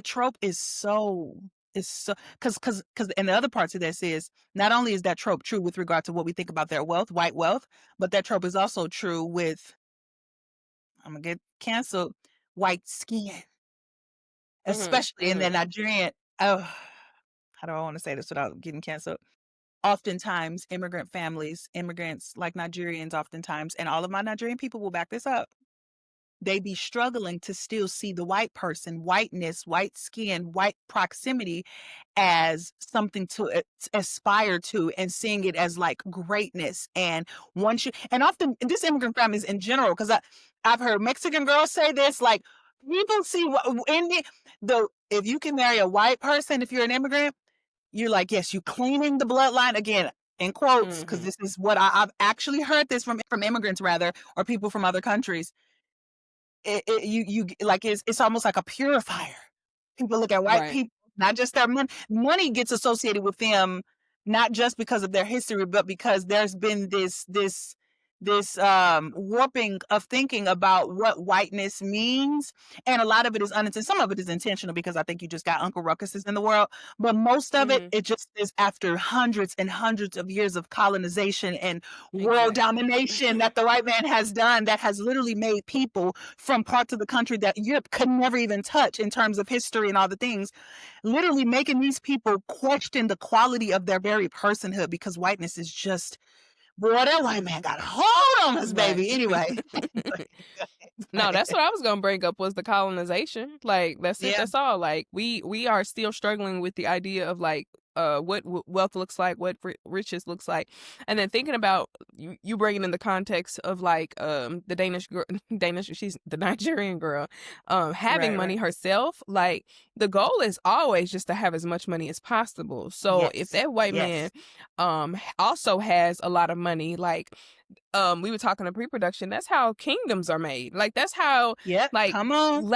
trope is so because and the other parts of this is, not only is that trope true with regard to what we think about their wealth, white wealth, but that trope is also true with, I'm gonna get canceled, white skin, Mhm. especially in the Mhm. Nigerian. Oh, how do I want to say this without getting canceled? Oftentimes, immigrant families, immigrants like Nigerians, oftentimes, and all of my Nigerian people will back this up, they be struggling to still see the white person, whiteness, white skin, white proximity as something to aspire to, and seeing it as like greatness. And once you, and often this immigrant families in general, because I've heard Mexican girls say this, like, People see if you can marry a white person, if you're an immigrant, you're like, yes, you cleaning the bloodline again, in quotes, because this is what I've actually heard this from immigrants rather, or people from other countries. You like it's almost like a purifier. People look at white people, not just their money. Money gets associated with them, not just because of their history, but because there's been this warping of thinking about what whiteness means. And a lot of it is unintentional. Some of it is intentional because I think you just got Uncle Ruckuses in the world. But most of it just is after hundreds and hundreds of years of colonization and world domination that the white man has done, that has literally made people from parts of the country that Europe could never even touch in terms of history and all the things, literally making these people question the quality of their very personhood, because whiteness is just, boy, that white man got a hold on us, baby. Anyway. No, that's what I was gonna bring up, was the colonization. Like, that's it. That's all. Like, we are still struggling with the idea of like what wealth looks like, what riches looks like, and then thinking about you bringing in the context of like the Danish girl, she's the Nigerian girl, having money herself. Like, the goal is always just to have as much money as possible. So if that white man also has a lot of money, like we were talking to pre-production, that's how kingdoms are made. Like, that's how like come on,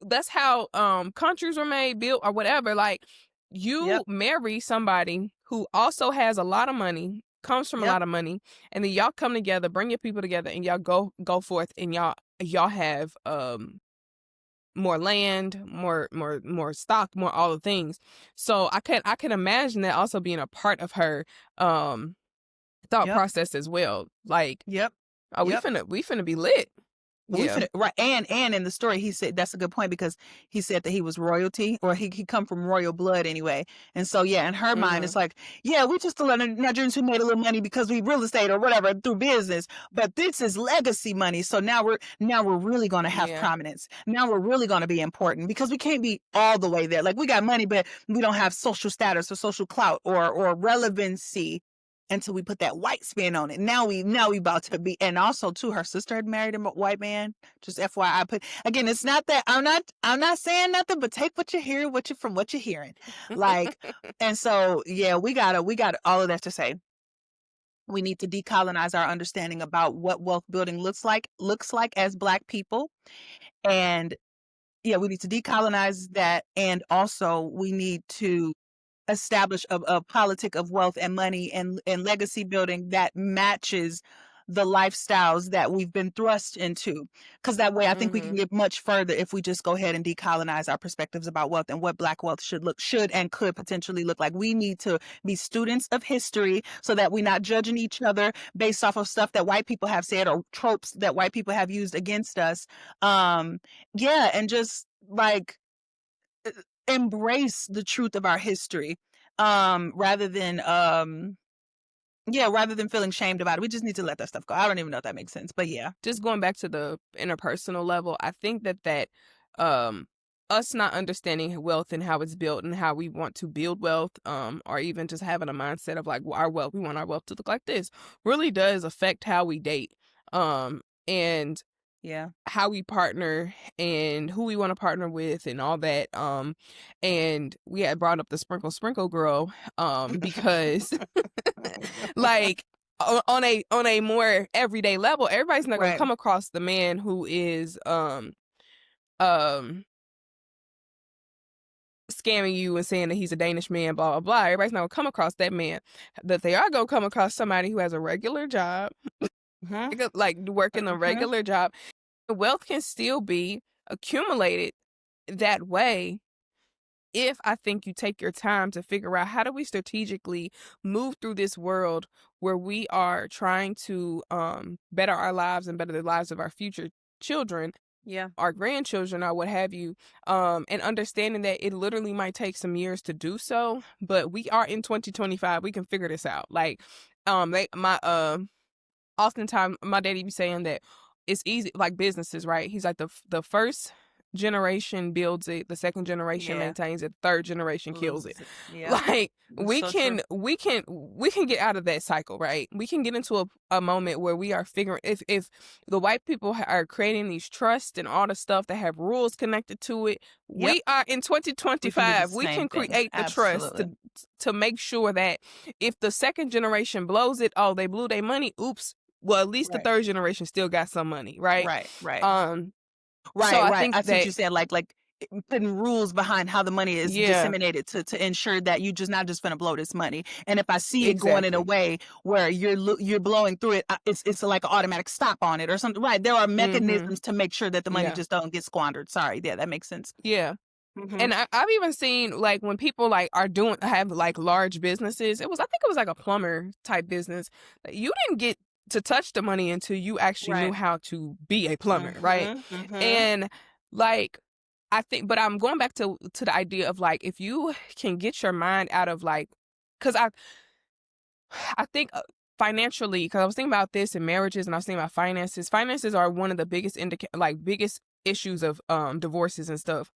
that's how countries were made, built, or whatever. Like, you marry somebody who also has a lot of money, comes from a lot of money, and then y'all come together, bring your people together, and y'all go forth, and y'all have more land, more stock, more all the things. So I can imagine that also being a part of her thought process as well. Like, we finna be lit. Right. And in the story, he said, that's a good point, because he said that he was royalty, or he come from royal blood anyway. And so, in her mind, it's like, we just a lot of Nigerians who made a little money because we real estate or whatever through business, but this is legacy money. So now we're really going to have prominence. Now we're really going to be important, because we can't be all the way there. Like, we got money, but we don't have social status or social clout or relevancy until we put that white spin on it. Now we about to be. And also too, her sister had married a white man. Just FYI. But again, it's not that I'm not saying nothing, but take what you hear, from what you're hearing. Like, and so we got all of that to say. We need to decolonize our understanding about what wealth building looks like as Black people. And we need to decolonize that. And also we need to establish a politic of wealth and money and legacy building that matches the lifestyles that we've been thrust into. Because that way, I think we can get much further if we just go ahead and decolonize our perspectives about wealth and what Black wealth should and could potentially look like. We need to be students of history so that we're not judging each other based off of stuff that white people have said or tropes that white people have used against us. And just like embrace the truth of our history, rather than feeling shamed about it. We just need to let that stuff go. I don't even know if that makes sense, but just going back to the interpersonal level, I think that us not understanding wealth and how it's built and how we want to build wealth, or even just having a mindset of like, we want our wealth to look like this, really does affect how we date, and how we partner and who we want to partner with and all that. And we had brought up the sprinkle girl, because like on a more everyday level, everybody's not gonna come across the man who is scamming you and saying that he's a Danish man, blah blah blah. Everybody's not gonna come across that man. That they are gonna come across somebody who has a regular job, like working a regular job. Wealth can still be accumulated that way if I think you take your time to figure out, how do we strategically move through this world where we are trying to better our lives and better the lives of our future children, our grandchildren, or what have you, and understanding that it literally might take some years to do so, but we are in 2025. We can figure this out. Like, oftentimes my daddy be saying that it's easy, like businesses, right? He's like the first generation builds it, the second generation maintains it, third generation kills it. Like we can get out of that cycle, right? We can get into a moment where we are figuring if the white people are creating these trusts and all the stuff that have rules connected to it. We are in 2025. We can create the trust to make sure that if the second generation blows it, oh, they blew their money. Oops. Well, at least the third generation still got some money, right? Right. So I think I see what you said. Like putting rules behind how the money is disseminated to ensure that you just not just gonna blow this money. And if I see it going in a way where you're blowing through it, it's like an automatic stop on it or something. Right? There are mechanisms to make sure that the money just don't get squandered. Sorry, that makes sense. Yeah. And I've even seen like when people like have like large businesses. I think it was like a plumber type business. You didn't get to touch the money until you actually knew how to be a plumber, right? And like I think, but I'm going back to the idea of like if you can get your mind out of like, because I think financially, because I was thinking about this in marriages and I was thinking about finances. Finances are one of the biggest biggest issues of divorces and stuff.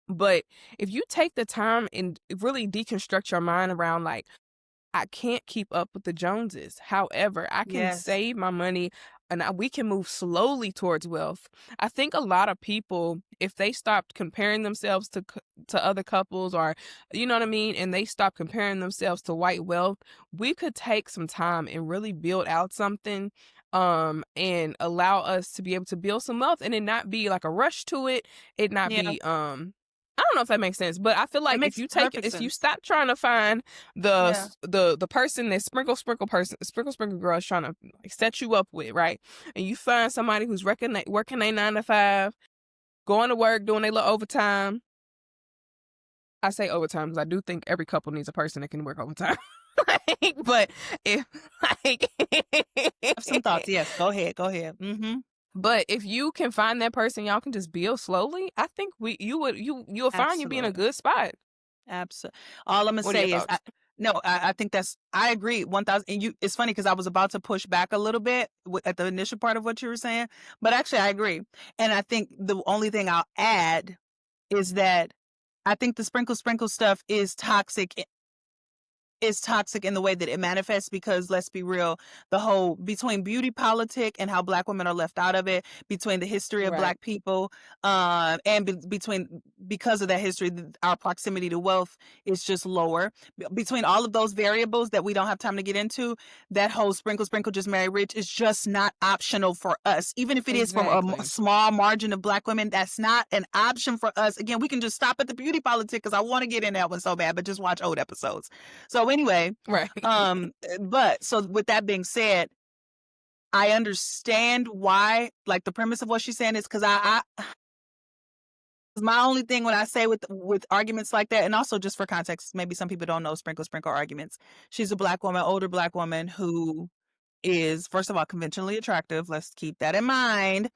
But if you take the time and really deconstruct your mind around like, I can't keep up with the Joneses. However, I can save my money and we can move slowly towards wealth. I think a lot of people, if they stopped comparing themselves to other couples or, you know what I mean, and they stop comparing themselves to white wealth, we could take some time and really build out something and allow us to be able to build some wealth and it not be like a rush to it. It not be I don't know if that makes sense, but I feel like if you stop trying to find the person that sprinkle girl is trying to like set you up with, right? And you find somebody who's working their 9 to 5, going to work, doing their little overtime. I say overtime because I do think every couple needs a person that can work overtime. But if like some thoughts, yes, go ahead. But if you can find that person, y'all can just build slowly. I think you'll find you be in a good spot. Absolutely. All I'm gonna say is, I think I agree 1,000. And it's funny because I was about to push back a little bit at the initial part of what you were saying, but actually I agree. And I think the only thing I'll add is that I think the sprinkle stuff is toxic in the way that it manifests because let's be real, the whole between beauty politic and how Black women are left out of it, between the history of Black people, and because of that history, our proximity to wealth is just lower. Between all of those variables that we don't have time to get into, that whole sprinkle just marry rich is just not optional for us. Even if it is from a small margin of Black women, that's not an option for us. Again, we can just stop at the beauty politic because I want to get in that one so bad, but just watch old episodes. So anyway, but so with that being said, I understand why, like the premise of what she's saying is because my only thing when I say with arguments like that, and also just for context, maybe some people don't know sprinkle arguments. She's a Black woman, older Black woman who is, first of all, conventionally attractive. Let's keep that in mind.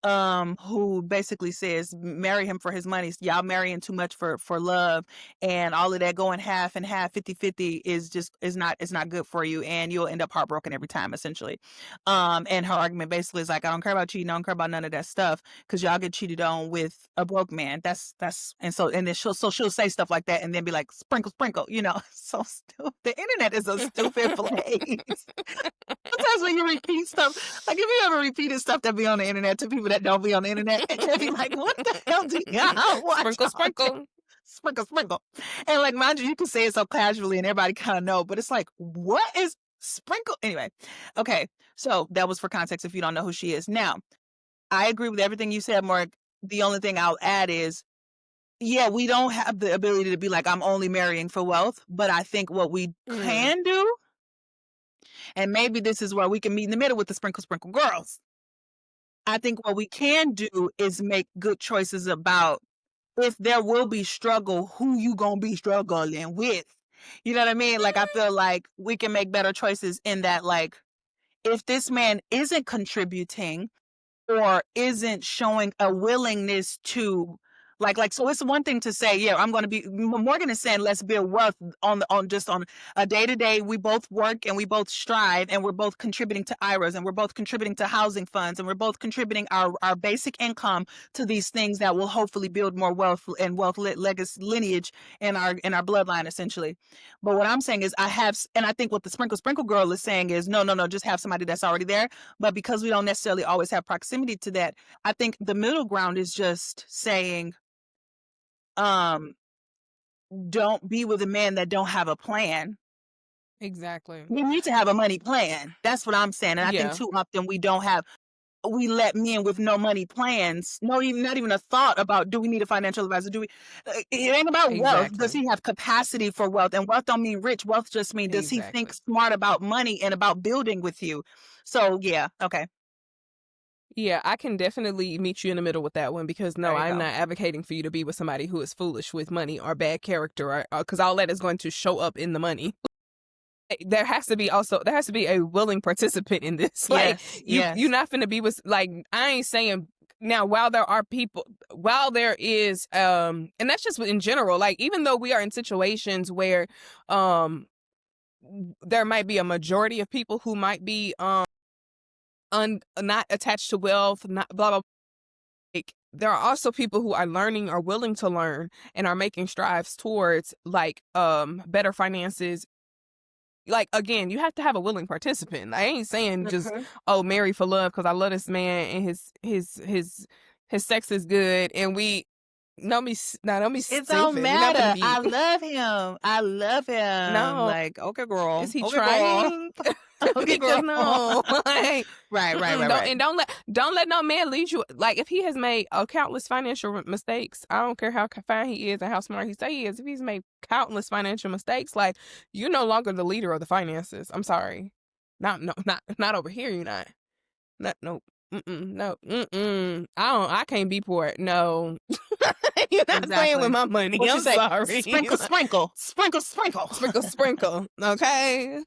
Who basically says marry him for his money. Y'all marrying too much for love, and all of that going half and half, 50-50 is not good for you, and you'll end up heartbroken every time, essentially. And her argument basically is like, I don't care about cheating, I don't care about none of that stuff, because y'all get cheated on with a broke man. And then she'll say stuff like that, and then be like sprinkle, so stupid. The internet is a stupid place. Sometimes when you repeat stuff, like if you ever repeated stuff that be on the internet to people that don't be on the internet, and they'll be like, what the hell do y'all watch? Sprinkle. And like, mind you can say it so casually and everybody kind of know, but it's like, what is sprinkle? Anyway, okay. So that was for context if you don't know who she is. Now, I agree with everything you said, Mark. The only thing I'll add is, we don't have the ability to be like, I'm only marrying for wealth, but I think what we can do, and maybe this is where we can meet in the middle with the sprinkle girls. I think what we can do is make good choices about if there will be struggle, who you gonna be struggling with. You know what I mean? Like, I feel like we can make better choices in that, like, if this man isn't contributing or isn't showing a willingness to So it's one thing to say, yeah, I'm going to be, Morgan is saying, let's build wealth on a day-to-day. We both work and we both strive, and we're both contributing to IRAs, and we're both contributing to housing funds, and we're both contributing our basic income to these things that will hopefully build more wealth and legacy lineage in our bloodline, essentially. But what I'm saying is and I think what the sprinkle girl is saying is, no, just have somebody that's already there. But because we don't necessarily always have proximity to that, I think the middle ground is just saying, don't be with a man that don't have a plan. Exactly. You need to have a money plan. That's what I'm saying. And I think too often we let men with no money plans, not even a thought about, do we need a financial advisor? It ain't about wealth. Does he have capacity for wealth? And wealth don't mean rich. Wealth just means, does he think smart about money and about building with you? So yeah. Okay. Yeah, I can definitely meet you in the middle with that one, because no, I'm not advocating for you to be with somebody who is foolish with money or bad character, because all that is going to show up in the money. There has to be a willing participant in this. Like, you're not finna be with, like, I ain't saying now, while there is, and that's just in general, like, even though we are in situations where, there might be a majority of people who might be, not attached to wealth, not blah, blah. Like, there are also people who are learning, are willing to learn, and are making strides towards, like, better finances. Like, again, you have to have a willing participant. I ain't saying just, marry for love because I love this man and his sex is good and we. Don't be It don't matter. I love him. No, like, okay, girl. Is he okay, trying? Okay, girl. No. Right. And don't let no man lead you. Like, if he has made countless financial mistakes, I don't care how fine he is and how smart he say he is. If he's made countless financial mistakes, like, you're no longer the leader of the finances. I'm sorry. Not over here. You're not. No. No. I can't be poor. No. You're not playing with my money. I'm sorry. Sprinkle. Okay.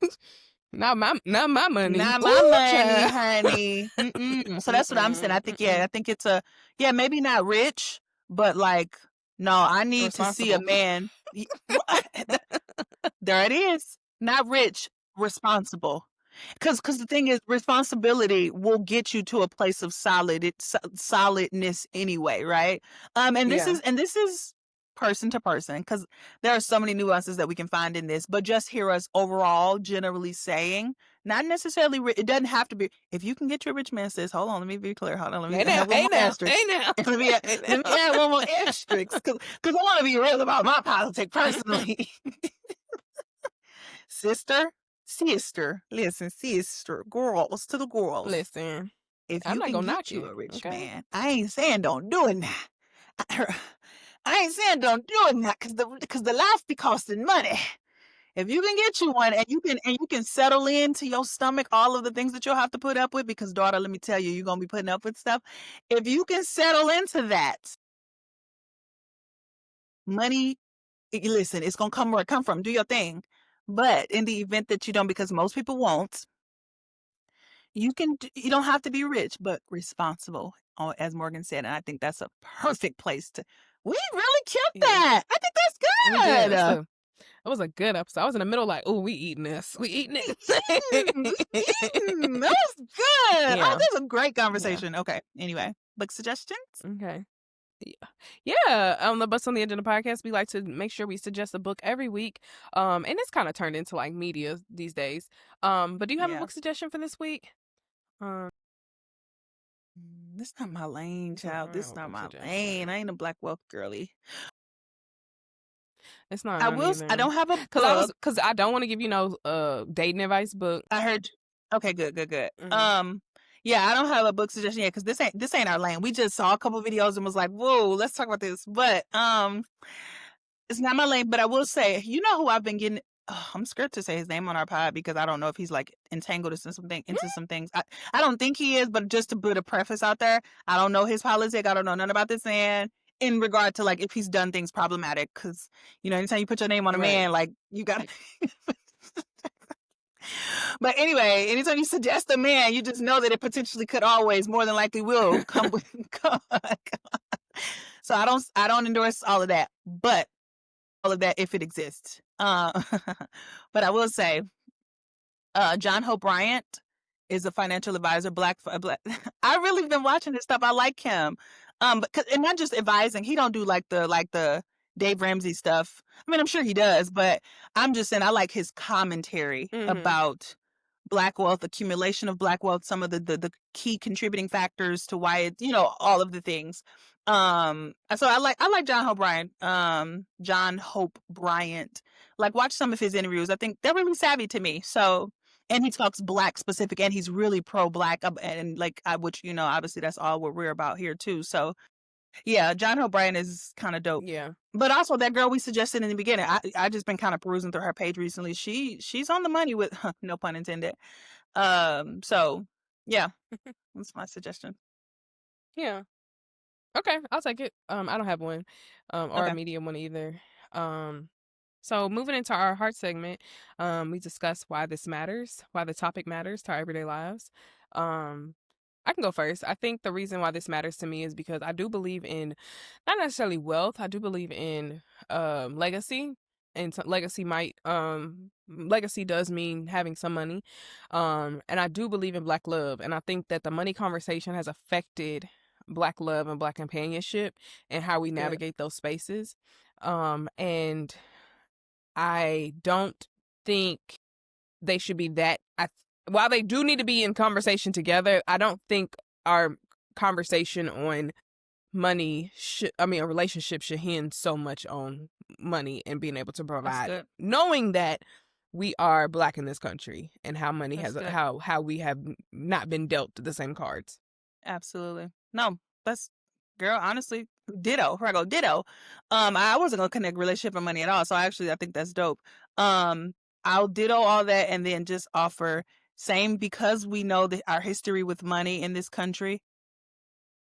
Not my money. Not my money, honey. So that's what I'm saying. I think it's maybe not rich, but like, no, I need to see a man. There it is. Not rich, responsible. Because the thing is, responsibility will get you to a place of solidness anyway, right? And this is person to person, because there are so many nuances that we can find in this. But just hear us overall, generally saying, not necessarily. It doesn't have to be. If you can get your rich man, sis. Hold on, let me be clear. Hold on, let me add one more asterisk. Let me add one more asterisk, because I want to be real about my politics personally. Sister, listen, sister, girls to the girls. Listen, if you can get you a rich man, I ain't saying don't do it now. I ain't saying don't do it now, because the life be costing money. If you can get you one, and you can settle into your stomach all of the things that you'll have to put up with, because daughter, let me tell you, you're gonna be putting up with stuff. If you can settle into that, money, listen, it's gonna come where it come from. Do your thing. But in the event that you don't, because most people won't, you don't have to be rich, but responsible, as Morgan said. And I think that's a perfect place to. We really killed that. I think that's good. That was a good episode. I was in the middle, like, oh, we eating this. We eating it. That was good. Yeah. Oh, this is a great conversation. Yeah. Okay. Anyway, book suggestions. Okay. Yeah. On the What's on the Agenda podcast, we like to make sure we suggest a book every week. And it's kind of turned into like media these days. But do you have a book suggestion for this week? This not my lane, child. This not my lane. I ain't a Black wealth girly. It's not. I don't have a book because I don't want to give you no dating advice book. I heard. Okay, good. Mm-hmm. Yeah, I don't have a book suggestion yet, because this ain't our lane. We just saw a couple videos and was like, whoa, let's talk about this. But it's not my lane. But I will say, you know who I've been getting. I'm scared to say his name on our pod, because I don't know if he's like entangled into some things. I don't think he is, but just to put a preface out there, I don't know his politics. I don't know nothing about this man in regard to like if he's done things problematic, because anytime you put your name on a man, like you got. But anyway, anytime you suggest a man, you just know that it potentially could always, more than likely will come with. So I don't endorse all of that, but all of that if it exists. But I will say, John Hope Bryant is a financial advisor, black. I really been watching this stuff. I like him, and not just advising. He don't do like the Dave Ramsey stuff. I mean, I'm sure he does, but I'm just saying I like his commentary about Black wealth, accumulation of Black wealth, some of the key contributing factors to why it, all of the things. So I like John Hope Bryant. Like, watch some of his interviews. I think they're really savvy to me. So, and he talks Black specific, and he's really pro Black, and like which obviously that's all what we're about here too. So yeah, John Hope Bryant is kind of dope. Yeah. But also that girl we suggested in the beginning, I just been kind of perusing through her page recently. She's on the money with no pun intended. So yeah, that's my suggestion. Yeah. Okay, I'll take it. I don't have one, or Okay. a medium one either. So moving into our heart segment, we discuss why this matters, why the topic matters to our everyday lives. I can go first. I think the reason why this matters to me is because I do believe in not necessarily wealth. I do believe in legacy, and legacy does mean having some money. And I do believe in Black love, and I think that the money conversation has affected Black love and Black companionship and how we navigate those spaces. And I don't think they should be that. While they do need to be in conversation together, I don't think our conversation on money a relationship should hinge so much on money and being able to provide, knowing that we are Black in this country and how money how we have not been dealt the same cards. Absolutely. No, that's, girl, honestly, ditto. Here I go, ditto. I wasn't gonna connect relationship and money at all, so I think that's dope. I'll ditto all that and then just offer same, because we know that our history with money in this country,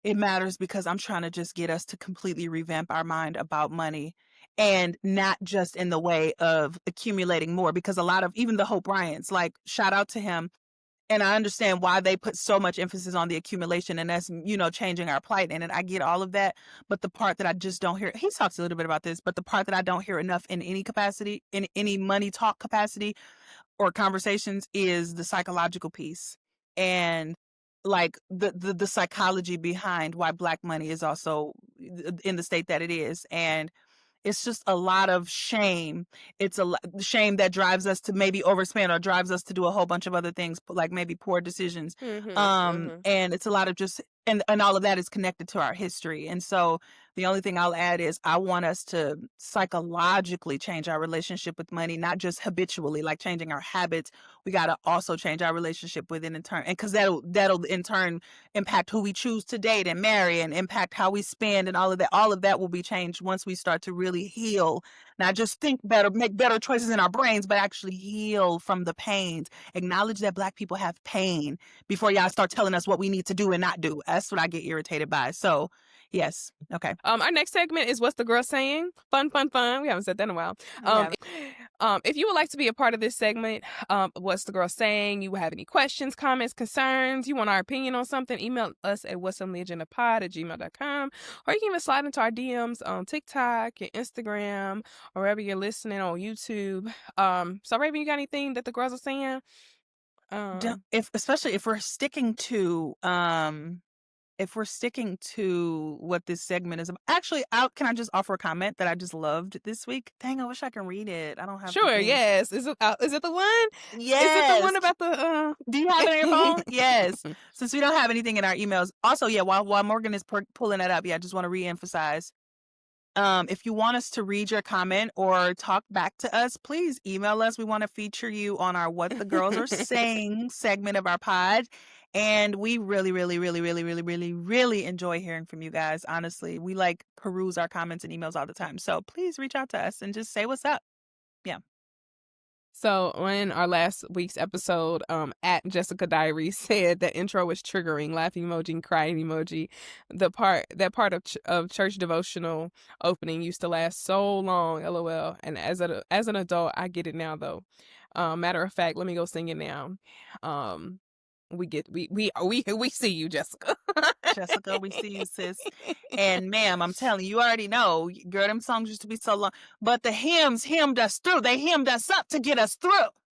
it matters because I'm trying to just get us to completely revamp our mind about money, and not just in the way of accumulating more, because a lot of even the Hope Bryants, like, shout out to him. And I understand why they put so much emphasis on the accumulation, and that's, changing our plight. And I get all of that. But the part that I just don't hear, he talks a little bit about this, but the part that I don't hear enough in any capacity, in any money talk capacity or conversations, is the psychological piece. And like the psychology behind why Black money is also in the state that it is. And it's just a lot of shame. It's a shame that drives us to maybe overspend, or drives us to do a whole bunch of other things, like maybe poor decisions. And it's a lot of just, and all of that is connected to our history. And so the only thing I'll add is I want us to psychologically change our relationship with money, not just habitually, like changing our habits. We got to also change our relationship with it in turn. And because that'll in turn impact who we choose to date and marry, and impact how we spend, and all of that. All of that will be changed once we start to really heal, not just think better, make better choices in our brains, but actually heal from the pains. Acknowledge that Black people have pain before y'all start telling us what we need to do and not do. That's what I get irritated by. So yes. Okay. Our next segment is What's the Girl Saying? Fun. We haven't said that in a while. If you would like to be a part of this segment, What's the Girl Saying? You have any questions, comments, concerns, you want our opinion on something, email us at whatsontheagendapod@gmail.com, or you can even slide into our DMs on TikTok and Instagram, or wherever you're listening, on YouTube. So Raven, you got anything that the girls are saying? Especially if we're sticking to what this segment is about. Actually, can I just offer a comment that I just loved this week? Dang, I wish I can read it. I don't have. Sure. Yes. Is it the one? Yes. Is it the one about the? Do you have it on your phone? Yes. Since we don't have anything in our emails. Also, yeah. While Morgan is pulling that up, I just want to reemphasize. If you want us to read your comment or talk back to us, please email us. We want to feature you on our What the Girls Are Saying segment of our pod. And we really, really, really, really, really, really, really enjoy hearing from you guys. Honestly, we peruse our comments and emails all the time. So please reach out to us and just say what's up. Yeah. So in our last week's episode, at Jessica Diary said that intro was triggering, laughing emoji, crying emoji. That part of church devotional opening used to last so long, LOL. And as an adult, I get it now though. Matter of fact, let me go sing it now. we see you, Jessica. Jessica, we see you, sis. And ma'am, I'm telling you, you already know, girl, them songs used to be so long, but the hymns hymned us through. They hymned us up to get us through.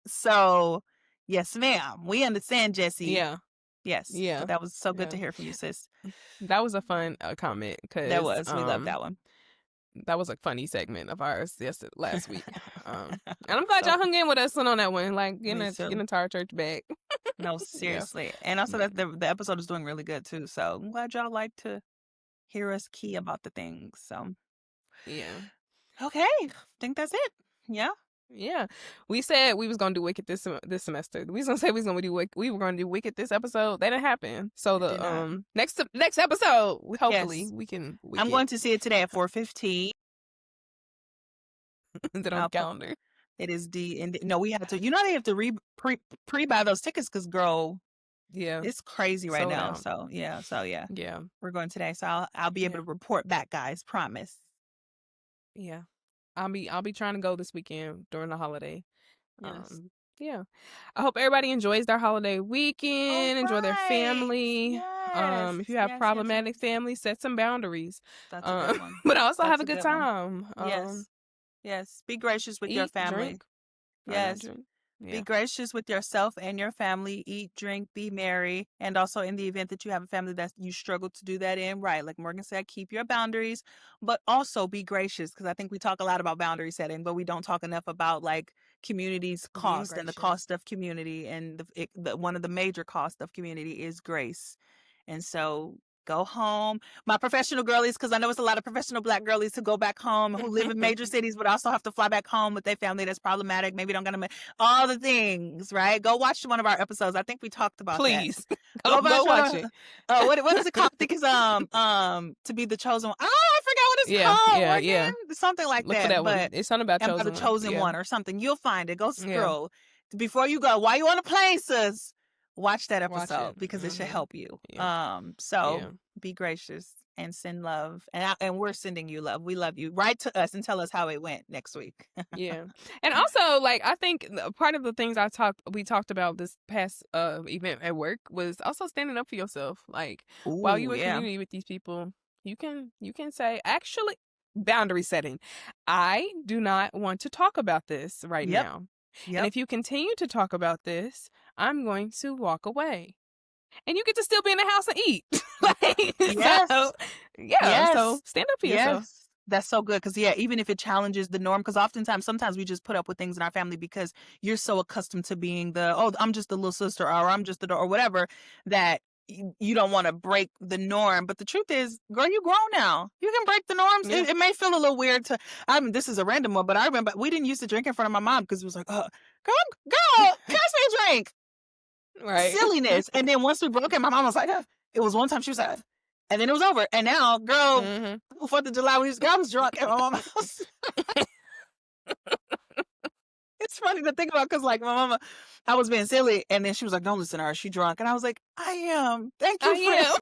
So, yes, ma'am, we understand, Jessie. Yeah. Yes. Yeah. But that was so good to hear from you, sis. That was a fun comment because That was. We love that one. That was a funny segment of ours last week. And I'm glad y'all hung in with us on that one, like getting the entire church back. No, seriously. And also that the episode is doing really good too. So I'm glad y'all like to hear us key about the things. So yeah. Okay. I think that's it. Yeah. Yeah, we said we was gonna do Wicked this semester. We was gonna say we were gonna do Wicked this episode. That didn't happen. So the next episode, hopefully we can. I'm going to see it today at 4:15. Is it on the calendar? It is no, we have to. You know they have to pre-buy those tickets because girl, it's crazy right now. So yeah, we're going today. So I'll be able to report back, guys. Promise. Yeah. I'll be trying to go this weekend during the holiday. Yes. Yeah. I hope everybody enjoys their holiday weekend, enjoy their family. Yes. If you have problematic family, set some boundaries. That's a good one. But also have a good time. Yes. Be gracious with your family. Drink. Yes. Be gracious with yourself and your family. Eat, drink, be merry. And also in the event that you have a family that you struggle to do that in, right? Like Morgan said, keep your boundaries, but also be gracious. Because I think we talk a lot about boundary setting, but we don't talk enough about like community's cost and the cost of community. And one of the major costs of community is grace. And so go home. My professional girlies, because I know it's a lot of professional Black girlies who go back home, who live in major cities, but also have to fly back home with their family that's problematic. Maybe don't get all the things, right? Go watch one of our episodes. I think we talked about Please. that. Go watch it. What is it called? I think it's To Be the Chosen One. Oh, I forgot what it's called. Yeah. Something like Look that. For that one. It's something about the chosen one or something. You'll find it. Go scroll. Before you go, while you on a plane, sis, watch that episode because it should help you. Be gracious and send love, and we're sending you love. We love you. Write to us and tell us how it went next week. And also, like, I think part of the things we talked about this past event at work was also standing up for yourself. Like, while you in community with these people, you can say, actually, boundary setting. I do not want to talk about this right now. And if you continue to talk about this, I'm going to walk away. And you get to still be in the house and eat. So stand up for yourself. That's so good. Because, even if it challenges the norm, because sometimes we just put up with things in our family because you're so accustomed to being I'm just the little sister, or I'm just the or whatever, that you don't want to break the norm. But the truth is, girl, you grown now. You can break the norms. It may feel a little weird this is a random one, but I remember we didn't used to drink in front of my mom because it was like, girl, pass me a drink. Right. Silliness. And then once we broke it, my mom was like, it was one time she was like, and then it was over. And now, girl, 4th of July, I was drunk at my mom's house. It's funny to think about because, like, my mama, I was being silly, and then she was like, don't listen to her. She drunk. And I was like, I am. Thank you.